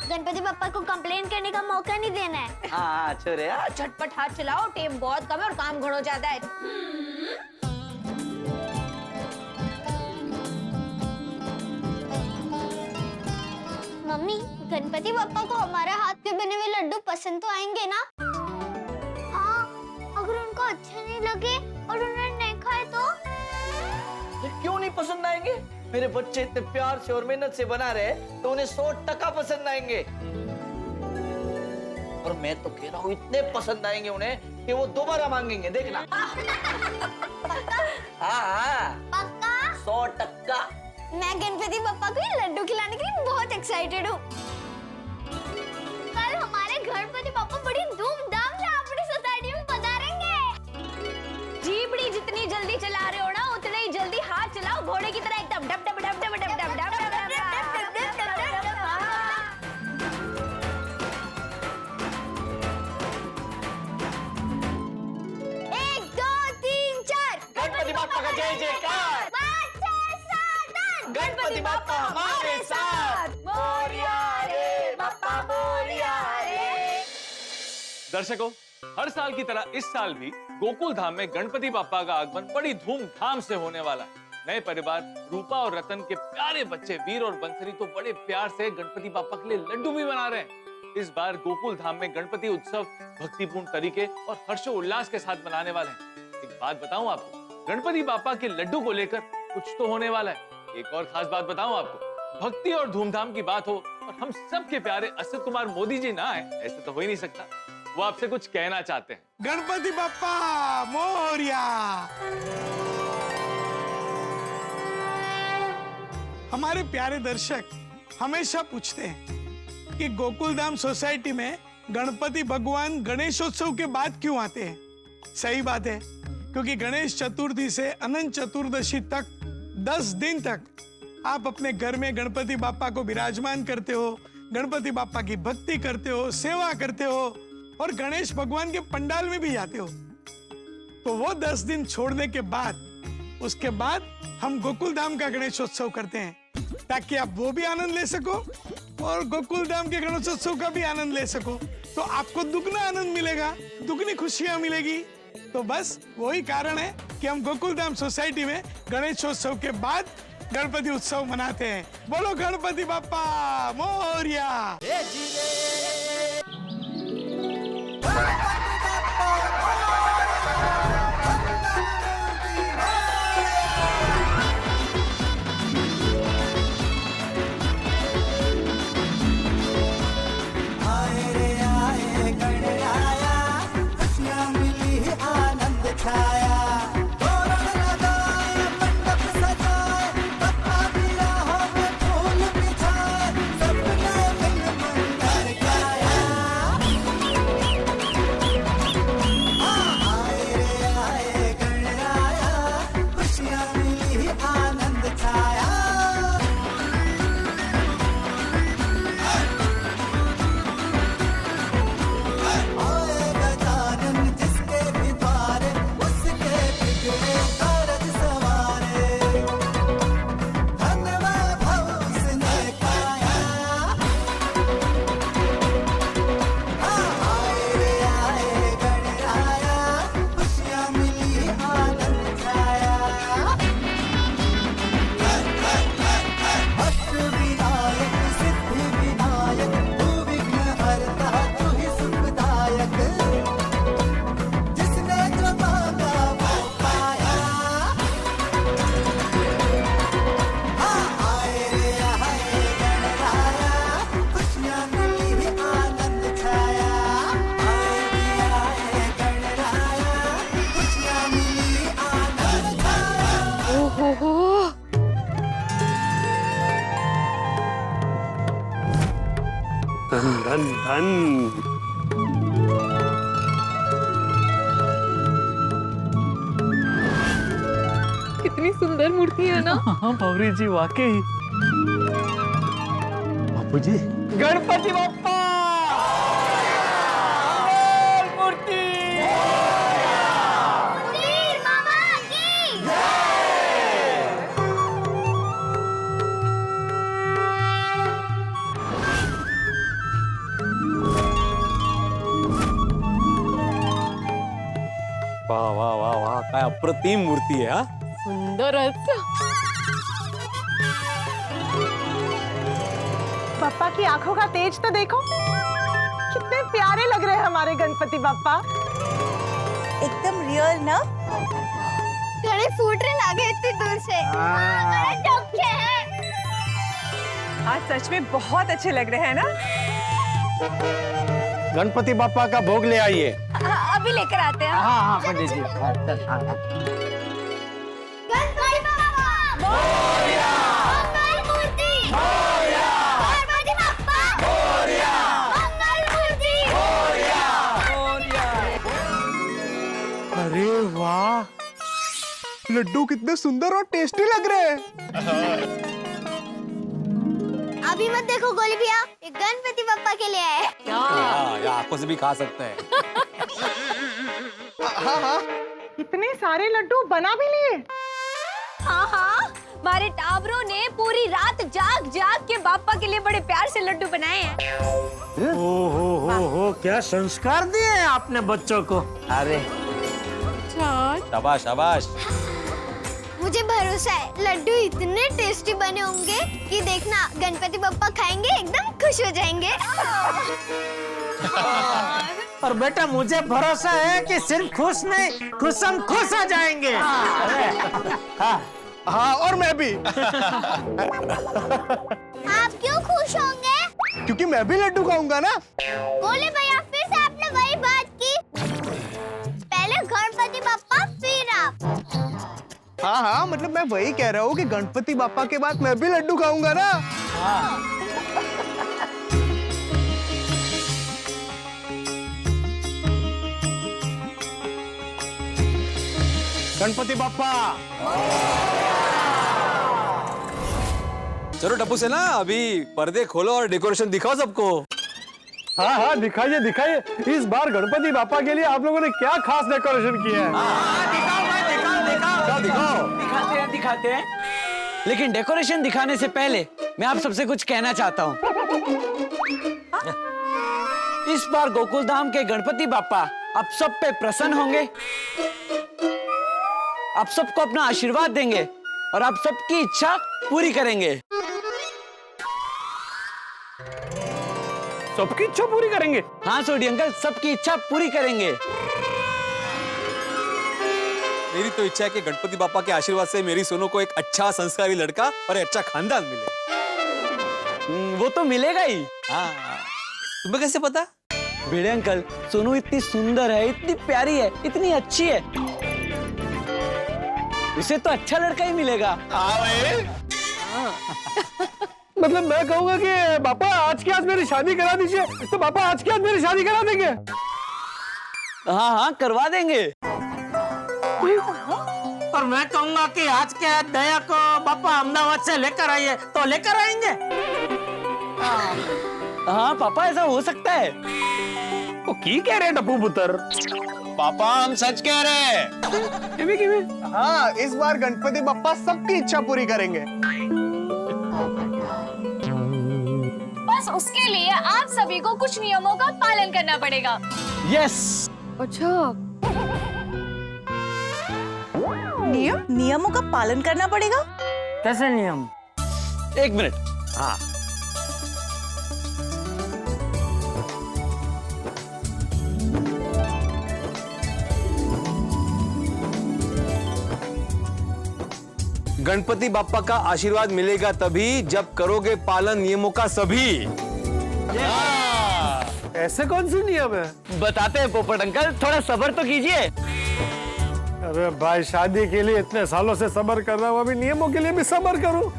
गणपति पापा को कंप्लेन करने का मौका नहीं देना है। हाँ छोरे, झटपट हाथ चलाओ, टेम बहुत कम है और काम घणो ज्यादा है। मम्मी गणपति पापा को हमारे हाथ के बने हुए लड्डू पसंद तो आएंगे ना? हाँ, अगर उनको अच्छे नहीं लगे और उन्होंने नहीं खाए तो? क्यों नहीं पसंद आएंगे? मेरे बच्चे इतने प्यार से और मेहनत से बना रहे तो उन्हें 100% पसंद आएंगे। और मैं तो कह रहा हूँ इतने पसंद आएंगे उन्हें कि वो दोबारा मांगेंगे, देखना। हाँ पक्का? 100%। मैं गणपति पापा को ये लड्डू खिलाने के लिए बहुत एक्साइटेड हूँ। कल हमारे गणपति पापा बड़ी धूमधाम से अपनी सोसाइटी में पधारेंगे। जीबड़ी जितनी जल्दी चला रहे हो ना, उतने ही जल्दी हाथ चलाओ, घोड़े की तरह एकदम dub dub dub dub dub dub dub dub. 1 2 3 4 Ganpati Bappa का जय जयकार। गणपति बाप्पा हमारे साथ। मोरिया रे बाप्पा मोरिया रे। दर्शकों, हर साल की तरह इस साल भी गोकुल धाम में गणपति बाप्पा का आगमन बड़ी धूमधाम से होने वाला है। नए परिवार रूपा और रतन के प्यारे बच्चे वीर और बंसरी तो बड़े प्यार से गणपति बाप्पा के लिए लड्डू भी बना रहे हैं। इस बार गोकुल धाम में गणपति उत्सव भक्तिपूर्ण तरीके और हर्षोल्लास के साथ मनाने वाले हैं। एक बात बताऊं आपको, गणपति बाप्पा के लड्डू को लेकर कुछ तो होने वाला है। एक और खास बात बताऊं आपको, भक्ति और धूमधाम की बात हो और हम सबके प्यारे असित कुमार मोदी जी ना आए, ऐसे तो हो ही नहीं सकता। वो आपसे कुछ कहना चाहते हैं। गणपति बाप्पा मोरया। हमारे प्यारे दर्शक हमेशा पूछते हैं कि गोकुल धाम सोसाइटी में गणपति भगवान गणेशोत्सव के बाद क्यों आते हैं? सही बात है, क्योंकि गणेश चतुर्थी से अनंत चतुर्दशी तक 10 दिन तक आप अपने घर में गणपति बापा को विराजमान करते हो, गणपति बापा की भक्ति करते हो, सेवा करते हो और गणेश भगवान के पंडाल में भी जाते हो। तो वो 10 दिन छोड़ने के बाद उसके बाद हम गोकुल धाम का गणेशोत्सव करते हैं, ताकि आप वो भी आनंद ले सको और गोकुल धाम के गणेशोत्सव का भी आनंद ले सको। तो आपको दुगना आनंद मिलेगा, दुगनी खुशियां मिलेगी। तो बस वही कारण है कि हम गोकुल धाम सोसाइटी में गणेशोत्सव के बाद गणपति उत्सव मनाते हैं। बोलो गणपति बाप्पा मोरया। धन धन कितनी सुंदर मूर्ति है ना। हाँ बावरी जी वाकई। बापू जी गणपति बाप्पा मूर्ति वाह वाह वाह वाह, काय अप्रतिम मूर्ती आहे हा। सुंदरच। पापा की आंखों का तेज तो देखो, कितने प्यारे लग रहे हैं हमारे गणपति बाप्पा। एकदम रियल ना। थोड़े फूट रहे लागे इतनी दूर से। बड़े चौके हैं। आज सच में बहुत अच्छे लग रहे हैं ना। गणपति बापा का भोग ले आइए। अभी लेकर आते हैं। हाँ हाँ पंडित जी। गणपति बाप्पा मोरया। मंगल मूर्ति मोरया। गणपति बाप्पा मोरया। मंगल मूर्ति मोरया। अरे वाह, लड्डू कितने सुंदर और टेस्टी लग रहे हैं। अभी मत देखो गोली भैया, ये गणपति बाप्पा के लिए है। या आंखों से भी खा सकते हैं। हाँ हाँ, इतने सारे लड्डू बना भी लिए। हाँ हाँ, हमारे टाबरों ने पूरी रात जाग जाग के बाप्पा के लिए बड़े प्यार से लड्डू बनाए हैं। हो क्या संस्कार दिए हैं आपने बच्चों को। अरे शाबाश शाबाश। मुझे भरोसा है लड्डू इतने टेस्टी बने होंगे कि देखना गणपति बप्पा खाएंगे एकदम खुश हो जाएंगे। और बेटा मुझे भरोसा है कि सिर्फ खुश नहीं, खुशम खुश हो जाएंगे। हाँ और मैं भी। आप क्यों खुश होंगे? क्योंकि मैं भी लड्डू खाऊंगा ना। बोले भैया, फिर से आपने वही बात की। पहले गणपति बप्पा फिर आप। हाँ हाँ, मतलब मैं वही कह रहा हूँ कि गणपति बापा के बाद मैं भी लड्डू खाऊंगा ना। गणपति बाप्पा। चलो टप्पू सेना, अभी पर्दे खोलो और डेकोरेशन दिखाओ सबको। हाँ हाँ, दिखाइए दिखाइए, इस बार गणपति बाप्पा के लिए आप लोगों ने क्या खास डेकोरेशन किया है? दिखाओ भाई, दिखाओ। दिखाते हैं। लेकिन डेकोरेशन दिखाने से पहले मैं आप सबसे कुछ कहना चाहता हूँ। इस बार गोकुल धाम के गणपति बाप्पा आप सब पे प्रसन्न होंगे, आप सबको अपना आशीर्वाद देंगे और आप सबकी इच्छा पूरी करेंगे। सबकी इच्छा पूरी करेंगे? हाँ सोडी अंकल, सबकी इच्छा पूरी करेंगे। मेरी तो इच्छा है कि गणपति बाप्पा के आशीर्वाद से मेरी सोनू को एक अच्छा संस्कारी लड़का और एक अच्छा खानदान मिले। वो तो मिलेगा ही। हाँ, तुम्हें कैसे पता? भिड़े अंकल, सोनू इतनी सुंदर है, इतनी प्यारी है, इतनी अच्छी है, उसे तो अच्छा लड़का ही मिलेगा। मतलब मैं कहूँगा कि पापा आज की आज मेरी शादी करा दीजिए, तो पापा आज की आज मेरी शादी करा देंगे? हाँ हाँ, करवा देंगे। और मैं कहूँगा कि आज के आज दया को पापा अहमदाबाद से लेकर आइए, तो लेकर आएंगे। हाँ पापा, ऐसा हो सकता है। वो की कह रहे टप्पू पुत्र? पापा हम सच कह रहे हैं। किਵੇਂ? हाँ, इस बार गणपति बप्पा सबकी इच्छा पूरी करेंगे। बस उसके लिए आप सभी को कुछ नियमों का पालन करना पड़ेगा। यस। अच्छा, नियमों का पालन करना पड़ेगा? कैसे नियम? एक मिनट। हाँ, गणपति बाप्पा का आशीर्वाद मिलेगा तभी जब करोगे पालन नियमों का सभी। ऐसे कौन से नियम है? बताते हैं पोपट अंकल, थोड़ा सब्र तो कीजिए। अरे भाई, शादी के लिए इतने सालों से सब्र कर रहा हूँ, अभी नियमों के लिए भी सब्र करूँ?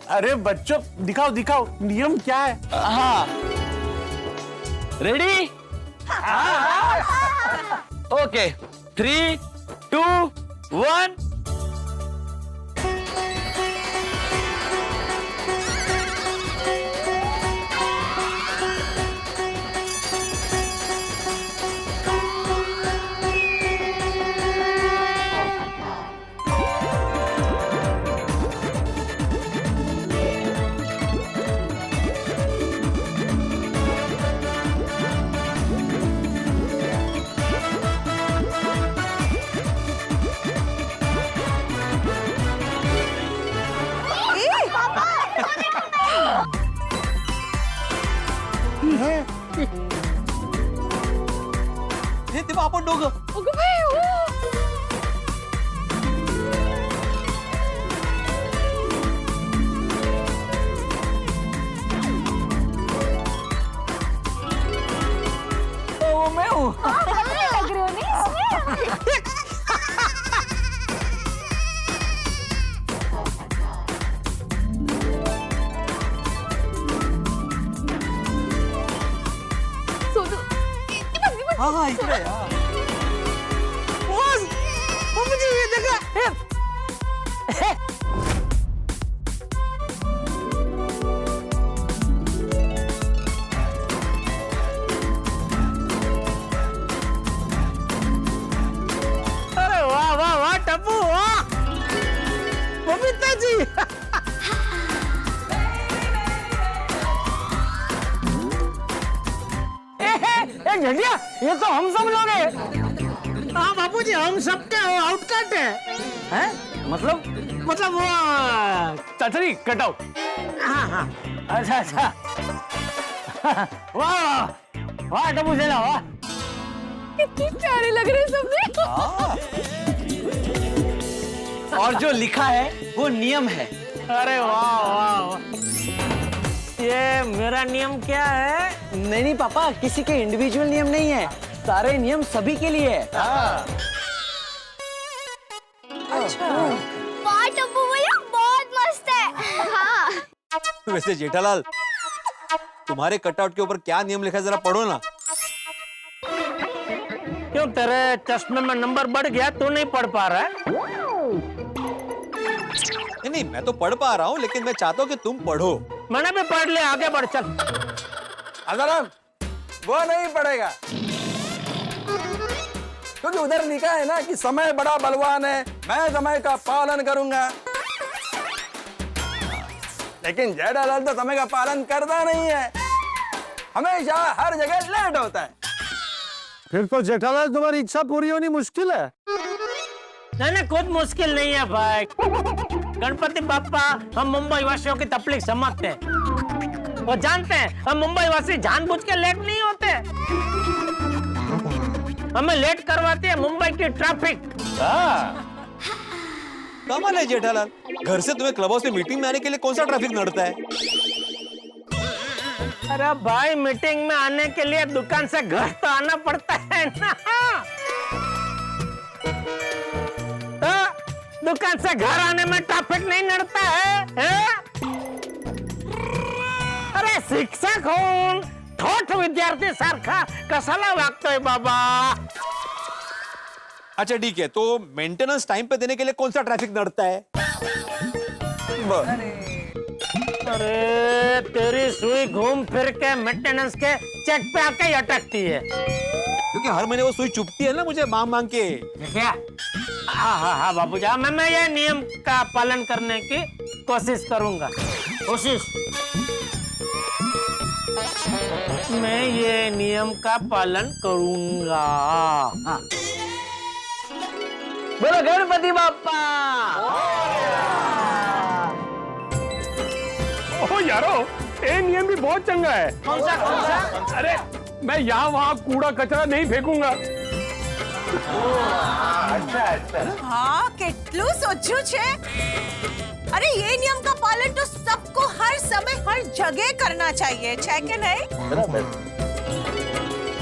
अरे बच्चों, दिखाओ दिखाओ, नियम क्या है? हाँ, रेडी? ओके, 3, 2, 1। हे तेव्हा आपण दोघं. वो मैं हूँ। लग रहे हो नहीं? हाँ हाँ, इधर है। वो मुझे ये देखा। अरे वाह वाह वाह टप्पू, वाह बबीता जी। झंडिया, ये तो हम सब लोग हैं। हाँ बापूजी, हम सबके आउटकट है। मतलब वो चाचा जी, कट आउट। हाँ हाँ, अच्छा अच्छा। वाह वाह टप्पू सेना, वाह कितने प्यारे लग रहे सबने। और जो लिखा है वो नियम है। अरे वाह वाह, ये मेरा नियम क्या है? नहीं पापा, किसी के इंडिविजुअल नियम नहीं है, सारे नियम सभी के लिए है। अच्छा, वाह टप्पू भैया, बहुत मस्त है। हाँ। वैसे जेठालाल, तुम्हारे कटआउट के ऊपर क्या नियम लिखा है जरा पढ़ो ना। क्यों तेरे चश्मे में नंबर बढ़ गया, तू नहीं पढ़ पा रहा है? नहीं, मैं तो पढ़ पा रहा हूँ, लेकिन मैं चाहता हूँ कि तुम पढ़ो। मैंने भी पढ़ लिया, आगे बढ़ चल। अगर वो नहीं पढ़ेगा, क्योंकि उधर लिखा है ना कि समय बड़ा बलवान है, मैं समय का पालन करूंगा। लेकिन जेठालाल तो समय का पालन करता नहीं है, हमेशा हर जगह लेट होता है। फिर तो जेठालाल तुम्हारी इच्छा पूरी होनी मुश्किल है। नहीं, खुद मुश्किल नहीं है भाई। गणपति बाप्पा हम मुंबई वासियों की तकलीफ समझते हैं। वो जानते हैं हम मुंबई वासी जानबूझ के लेट नहीं होते। हमें लेट करवाती है मुंबई की ट्रैफिक। कमाल है जेठालाल, घर से तुम्हें क्लब हाउस में मीटिंग में आने के लिए कौन सा ट्रैफिक नड़ता है? अरे भाई, मीटिंग में आने के लिए दुकान से घर तो आना पड़ता है ना। तो दुकान से घर आने में ट्रैफिक नहीं नड़ता है? अरे शिक्षक हूँ, ठोठ विद्यार्थी सारखा कशाला वागतोय बाबा? अच्छा ठीक है, तो मेंटेनेंस टाइम पे देने के लिए कौन सा ट्रैफिक नड़ता है? अरे तेरी सुई घूम फिर के मेंटेनेंस के चेक पे आके ही अटकती है। क्योंकि हर महीने वो सुई चुभती है ना मुझे मांग मांग के। क्या? हाँ बाबूजी, मैं ये नियम का पालन करने की कोशिश करूंगा। मैं ये नियम का पालन करूंगा। हाँ। बोलो गणपति बाप्पा। ओह यारो, ये नियम भी बहुत चंगा है। कौन सा? अरे मैं यहाँ वहाँ कूड़ा कचरा नहीं फेंकूंगा। अच्छा। हाँ, કેટલું सोचू छे। अरे ये नियम का पालन तो सबको हर समय हर जगह करना चाहिए, है कि नहीं?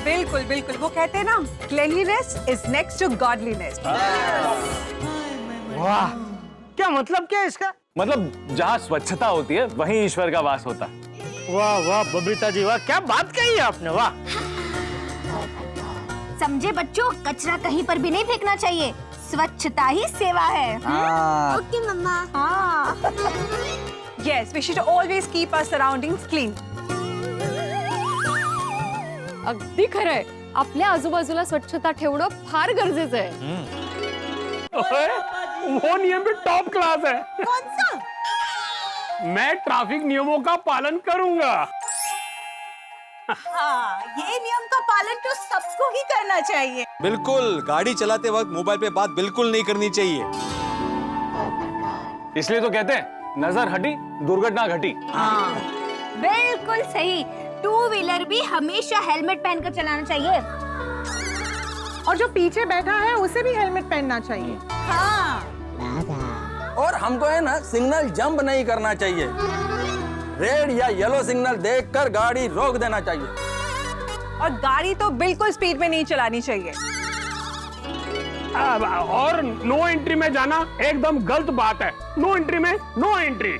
बिल्कुल बिल्कुल, वो कहते हैं ना, cleanliness is next to godliness. वाह, क्या मतलब क्या है इसका? मतलब जहाँ स्वच्छता होती है वहीं ईश्वर का वास होता है। वाह वाह बबीता जी, वाह, क्या बात कही है आपने, वाह। समझे बच्चों, कचरा कहीं पर भी नहीं फेंकना चाहिए, स्वच्छता ही सेवा है। ओके मम्मा। हाँ। Yes, we should always keep our surroundings clean. अगदी खरंय, आपल्या आजूबाजूला स्वच्छता ठेवणं फार गरजेचं आहे। वो नियम भी टॉप क्लास है। कौन सा? मैं ट्रैफिक नियमों का पालन करूंगा। हाँ, ये नियम का पालन तो सबको ही करना चाहिए। बिल्कुल, गाड़ी चलाते वक्त मोबाइल पे बात बिल्कुल नहीं करनी चाहिए। इसलिए तो कहते हैं नजर हटी दुर्घटना घटी। हाँ, बिल्कुल सही। टू व्हीलर भी हमेशा हेलमेट पहनकर चलाना चाहिए। और जो पीछे बैठा है उसे भी हेलमेट पहनना चाहिए। हाँ। और हमको है ना, सिग्नल जंप नहीं करना चाहिए। रेड या येलो सिग्नल देखकर गाड़ी रोक देना चाहिए। और गाड़ी तो बिल्कुल स्पीड में नहीं चलानी चाहिए। और नो एंट्री में जाना एकदम गलत बात है। नो एंट्री में नो एंट्री।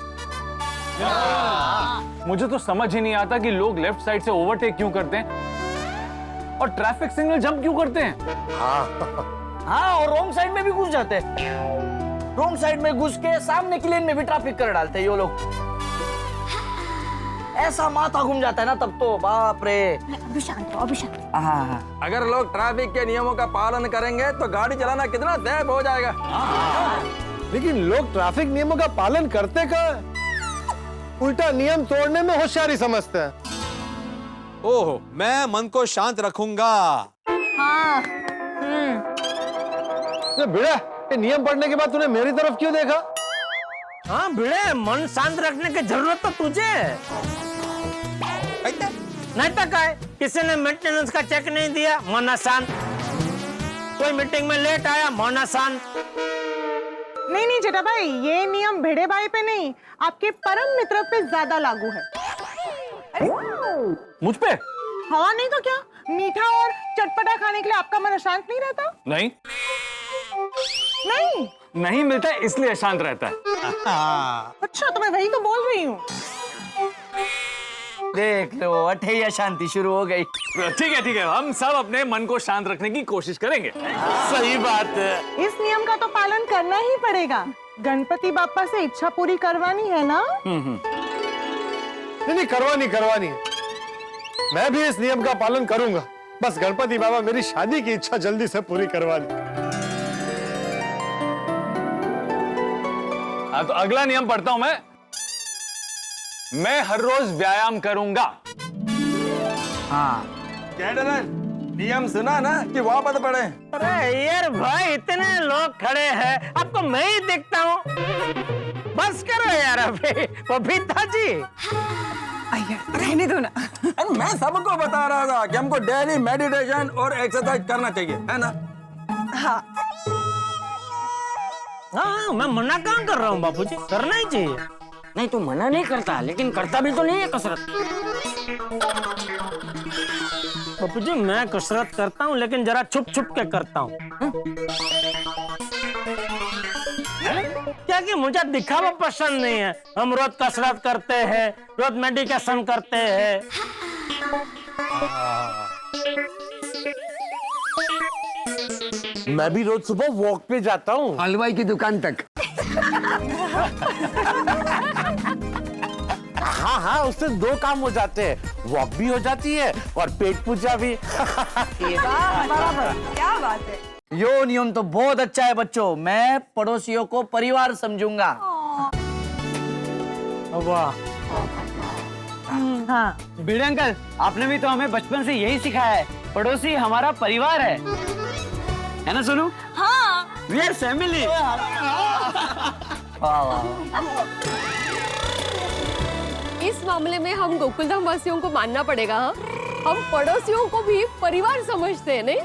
मुझे तो समझ ही नहीं आता कि लोग लेफ्ट साइड से ओवरटेक क्यों करते हैं और ट्रैफिक सिग्नल जंप क्यों करते हैं। हाँ, और रॉन्ग साइड में भी घुस जाते हैं। रॉन्ग साइड में घुस के सामने की लेन में भी ट्रैफिक कर डालते हैं ये लोग। ऐसा माथा घूम जाता है ना तब तो, बाप रे। अभी शांत हो, अभी शांत। हाँ। अगर लोग ट्रैफिक के नियमों का पालन करेंगे तो गाड़ी चलाना कितना सेफ हो जाएगा। लेकिन लोग ट्रैफिक नियमों का पालन करते कहाँ हैं? उल्टा नियम तोड़ने में होशियारी समझते हैं। ओह, मैं मन को शांत रखूंगा। हाँ। भिड़े, ये नियम पढ़ने के बाद तूने मेरी तरफ क्यों देखा? हाँ भिड़े, मन शांत रखने की जरूरत तो तुझे है। नहीं तो क्या है? किसी ने मेंटेनेंस का चेक नहीं दिया, मन अशांत। कोई मीटिंग में लेट आया, मन अशांत। नहीं जेठा भाई, ये नियम भिड़े भाई पे नहीं, आपके परम मित्र पे ज्यादा लागू है। अरे मुझ पे? हवा नहीं तो क्या, मीठा और चटपटा खाने के लिए आपका मन अशांत नहीं रहता? नहीं नहीं नहीं मिलता है इसलिए अशांत रहता है। अच्छा, तो मैं वही तो बोल रही हूँ। देख लो अठैया शांति शुरू हो गई। ठीक है, हम सब अपने मन को शांत रखने की कोशिश करेंगे। सही बात है। इस नियम का तो पालन करना ही पड़ेगा। गणपति बापा से इच्छा पूरी करवानी है ना? नहीं करवानी है। मैं भी इस नियम का पालन करूंगा। बस गणपति बाबा मेरी शादी की इच्छा जल्दी से पूरी करवा दे। तो अगला नियम पढ़ता हूं मैं हर रोज व्यायाम करूंगा। हाँ नियम सुना ना कि वापस पढ़े। अरे यार भाई, इतने लोग खड़े हैं, आपको मैं ही देखता हूँ। बस करो यार अभी। बबीता जी रहने दो ना। मैं सबको बता रहा था कि हमको डेली मेडिटेशन और एक्सरसाइज करना चाहिए, है ना? हाँ, मैं मना कहाँ कर रहा हूँ बापूजी, करना ही चाहिए। नहीं तू मना नहीं करता, लेकिन करता भी तो नहीं है कसरत। बापूजी मैं कसरत करता हूँ, लेकिन जरा छुप छुप के करता हूँ। क्या कि मुझे दिखावा पसंद नहीं है। हम रोज कसरत करते हैं, रोज मेडिटेशन करते हैं। मैं भी रोज सुबह वॉक पे जाता हूँ, हलवाई की दुकान तक। हाँ, उससे 2 काम हो जाते हैं, वॉक भी हो जाती है और पेट पूजा भी। क्या बात है। यो नियम तो बहुत अच्छा है बच्चों। मैं पड़ोसियों को परिवार समझूंगा। वाह। हाँ भिड़े अंकल, आपने भी तो हमें बचपन से यही सिखाया है, पड़ोसी हमारा परिवार है ना सोनू? हाँ। We are family. इस मामले में हम गोकुलधाम वासियों को मानना पड़ेगा। हम पड़ोसियों को भी परिवार समझते हैं, नहीं?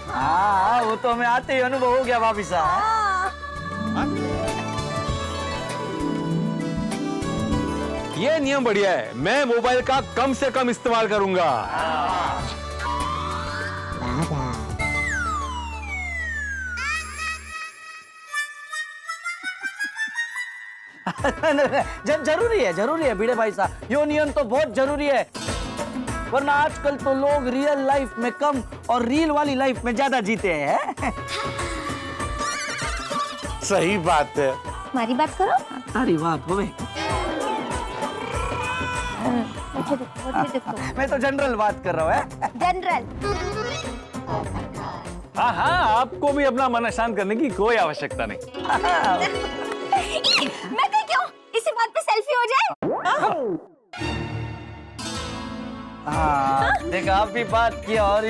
हाँ, वो तो हमें आते ही अनुभव हो गया भाभी साहब। ये नियम बढ़िया है। मैं मोबाइल का कम से कम इस्तेमाल करूंगा। जरूरी है भिड़े भाई साहब, यो नियम तो बहुत जरूरी है। वरना आजकल तो लोग रियल लाइफ में कम और रील वाली लाइफ में ज्यादा जीते हैं। सही बात है। हमारी बात करो। सारी बात हो गई। मैं तो जनरल बात कर रहा हूँ। जनरल। हाँ, आपको भी अपना मन शांत करने की कोई आवश्यकता नहीं। मैं कहीं क्यों? इसी बात पे सेल्फी हो जाए। हाँ, देखा आप भी बात किया और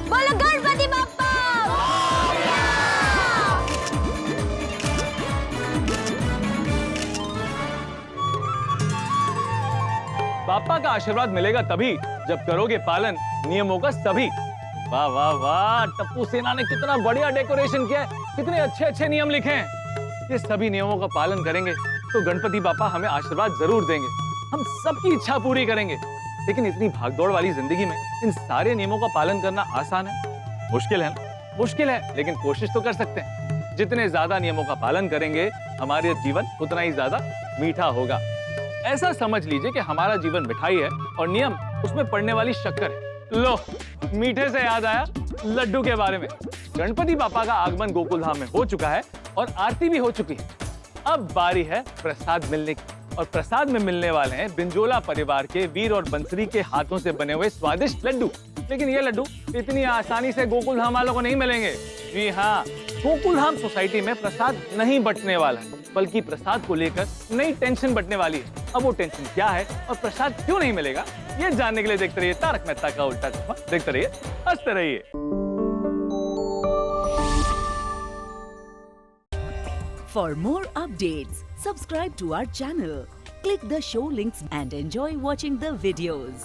बोलो गणपति बाप्पा। पापा का आशीर्वाद मिलेगा तभी जब करोगे पालन नियमों का सभी। वाह वाह वाह, टप्पू सेना ने कितना बढ़िया डेकोरेशन किया है, कितने अच्छे अच्छे नियम लिखे हैं। ये सभी नियमों का पालन करेंगे तो गणपति बापा हमें आशीर्वाद जरूर देंगे। हम सबकी इच्छा पूरी करेंगे। लेकिन इतनी भागदौड़ वाली जिंदगी में इन सारे नियमों का पालन करना आसान है? मुश्किल है ना? मुश्किल है, लेकिन कोशिश तो कर सकते हैं। जितने ज्यादा नियमों का पालन करेंगे हमारे जीवन उतना ही ज्यादा मीठा होगा। ऐसा समझ लीजिए कि हमारा जीवन मिठाई है और नियम उसमें पड़ने वाली शक्कर है। लो, मीठे से याद आया लड्डू के बारे में। गणपति बापा का आगमन गोकुलधाम में हो चुका है और आरती भी हो चुकी है। अब बारी है प्रसाद मिलने की, और प्रसाद में मिलने वाले हैं बिंजोला परिवार के वीर और बंसरी के हाथों से बने हुए स्वादिष्ट लड्डू। लेकिन ये लड्डू इतनी आसानी से गोकुलधाम वालों को नहीं मिलेंगे। जी हाँ, गोकुलधाम सोसाइटी में प्रसाद नहीं बंटने वाला है, बल्कि प्रसाद को लेकर नई टेंशन बंटने वाली है। अब वो टेंशन क्या है और प्रसाद क्यों नहीं मिलेगा, ये जानने के लिए देखते रहिए तारक मेहता का उल्टा चश्मा। देखते रहिए, हंसते रहिए। For more updates, subscribe to our channel, click the show links and enjoy watching the videos.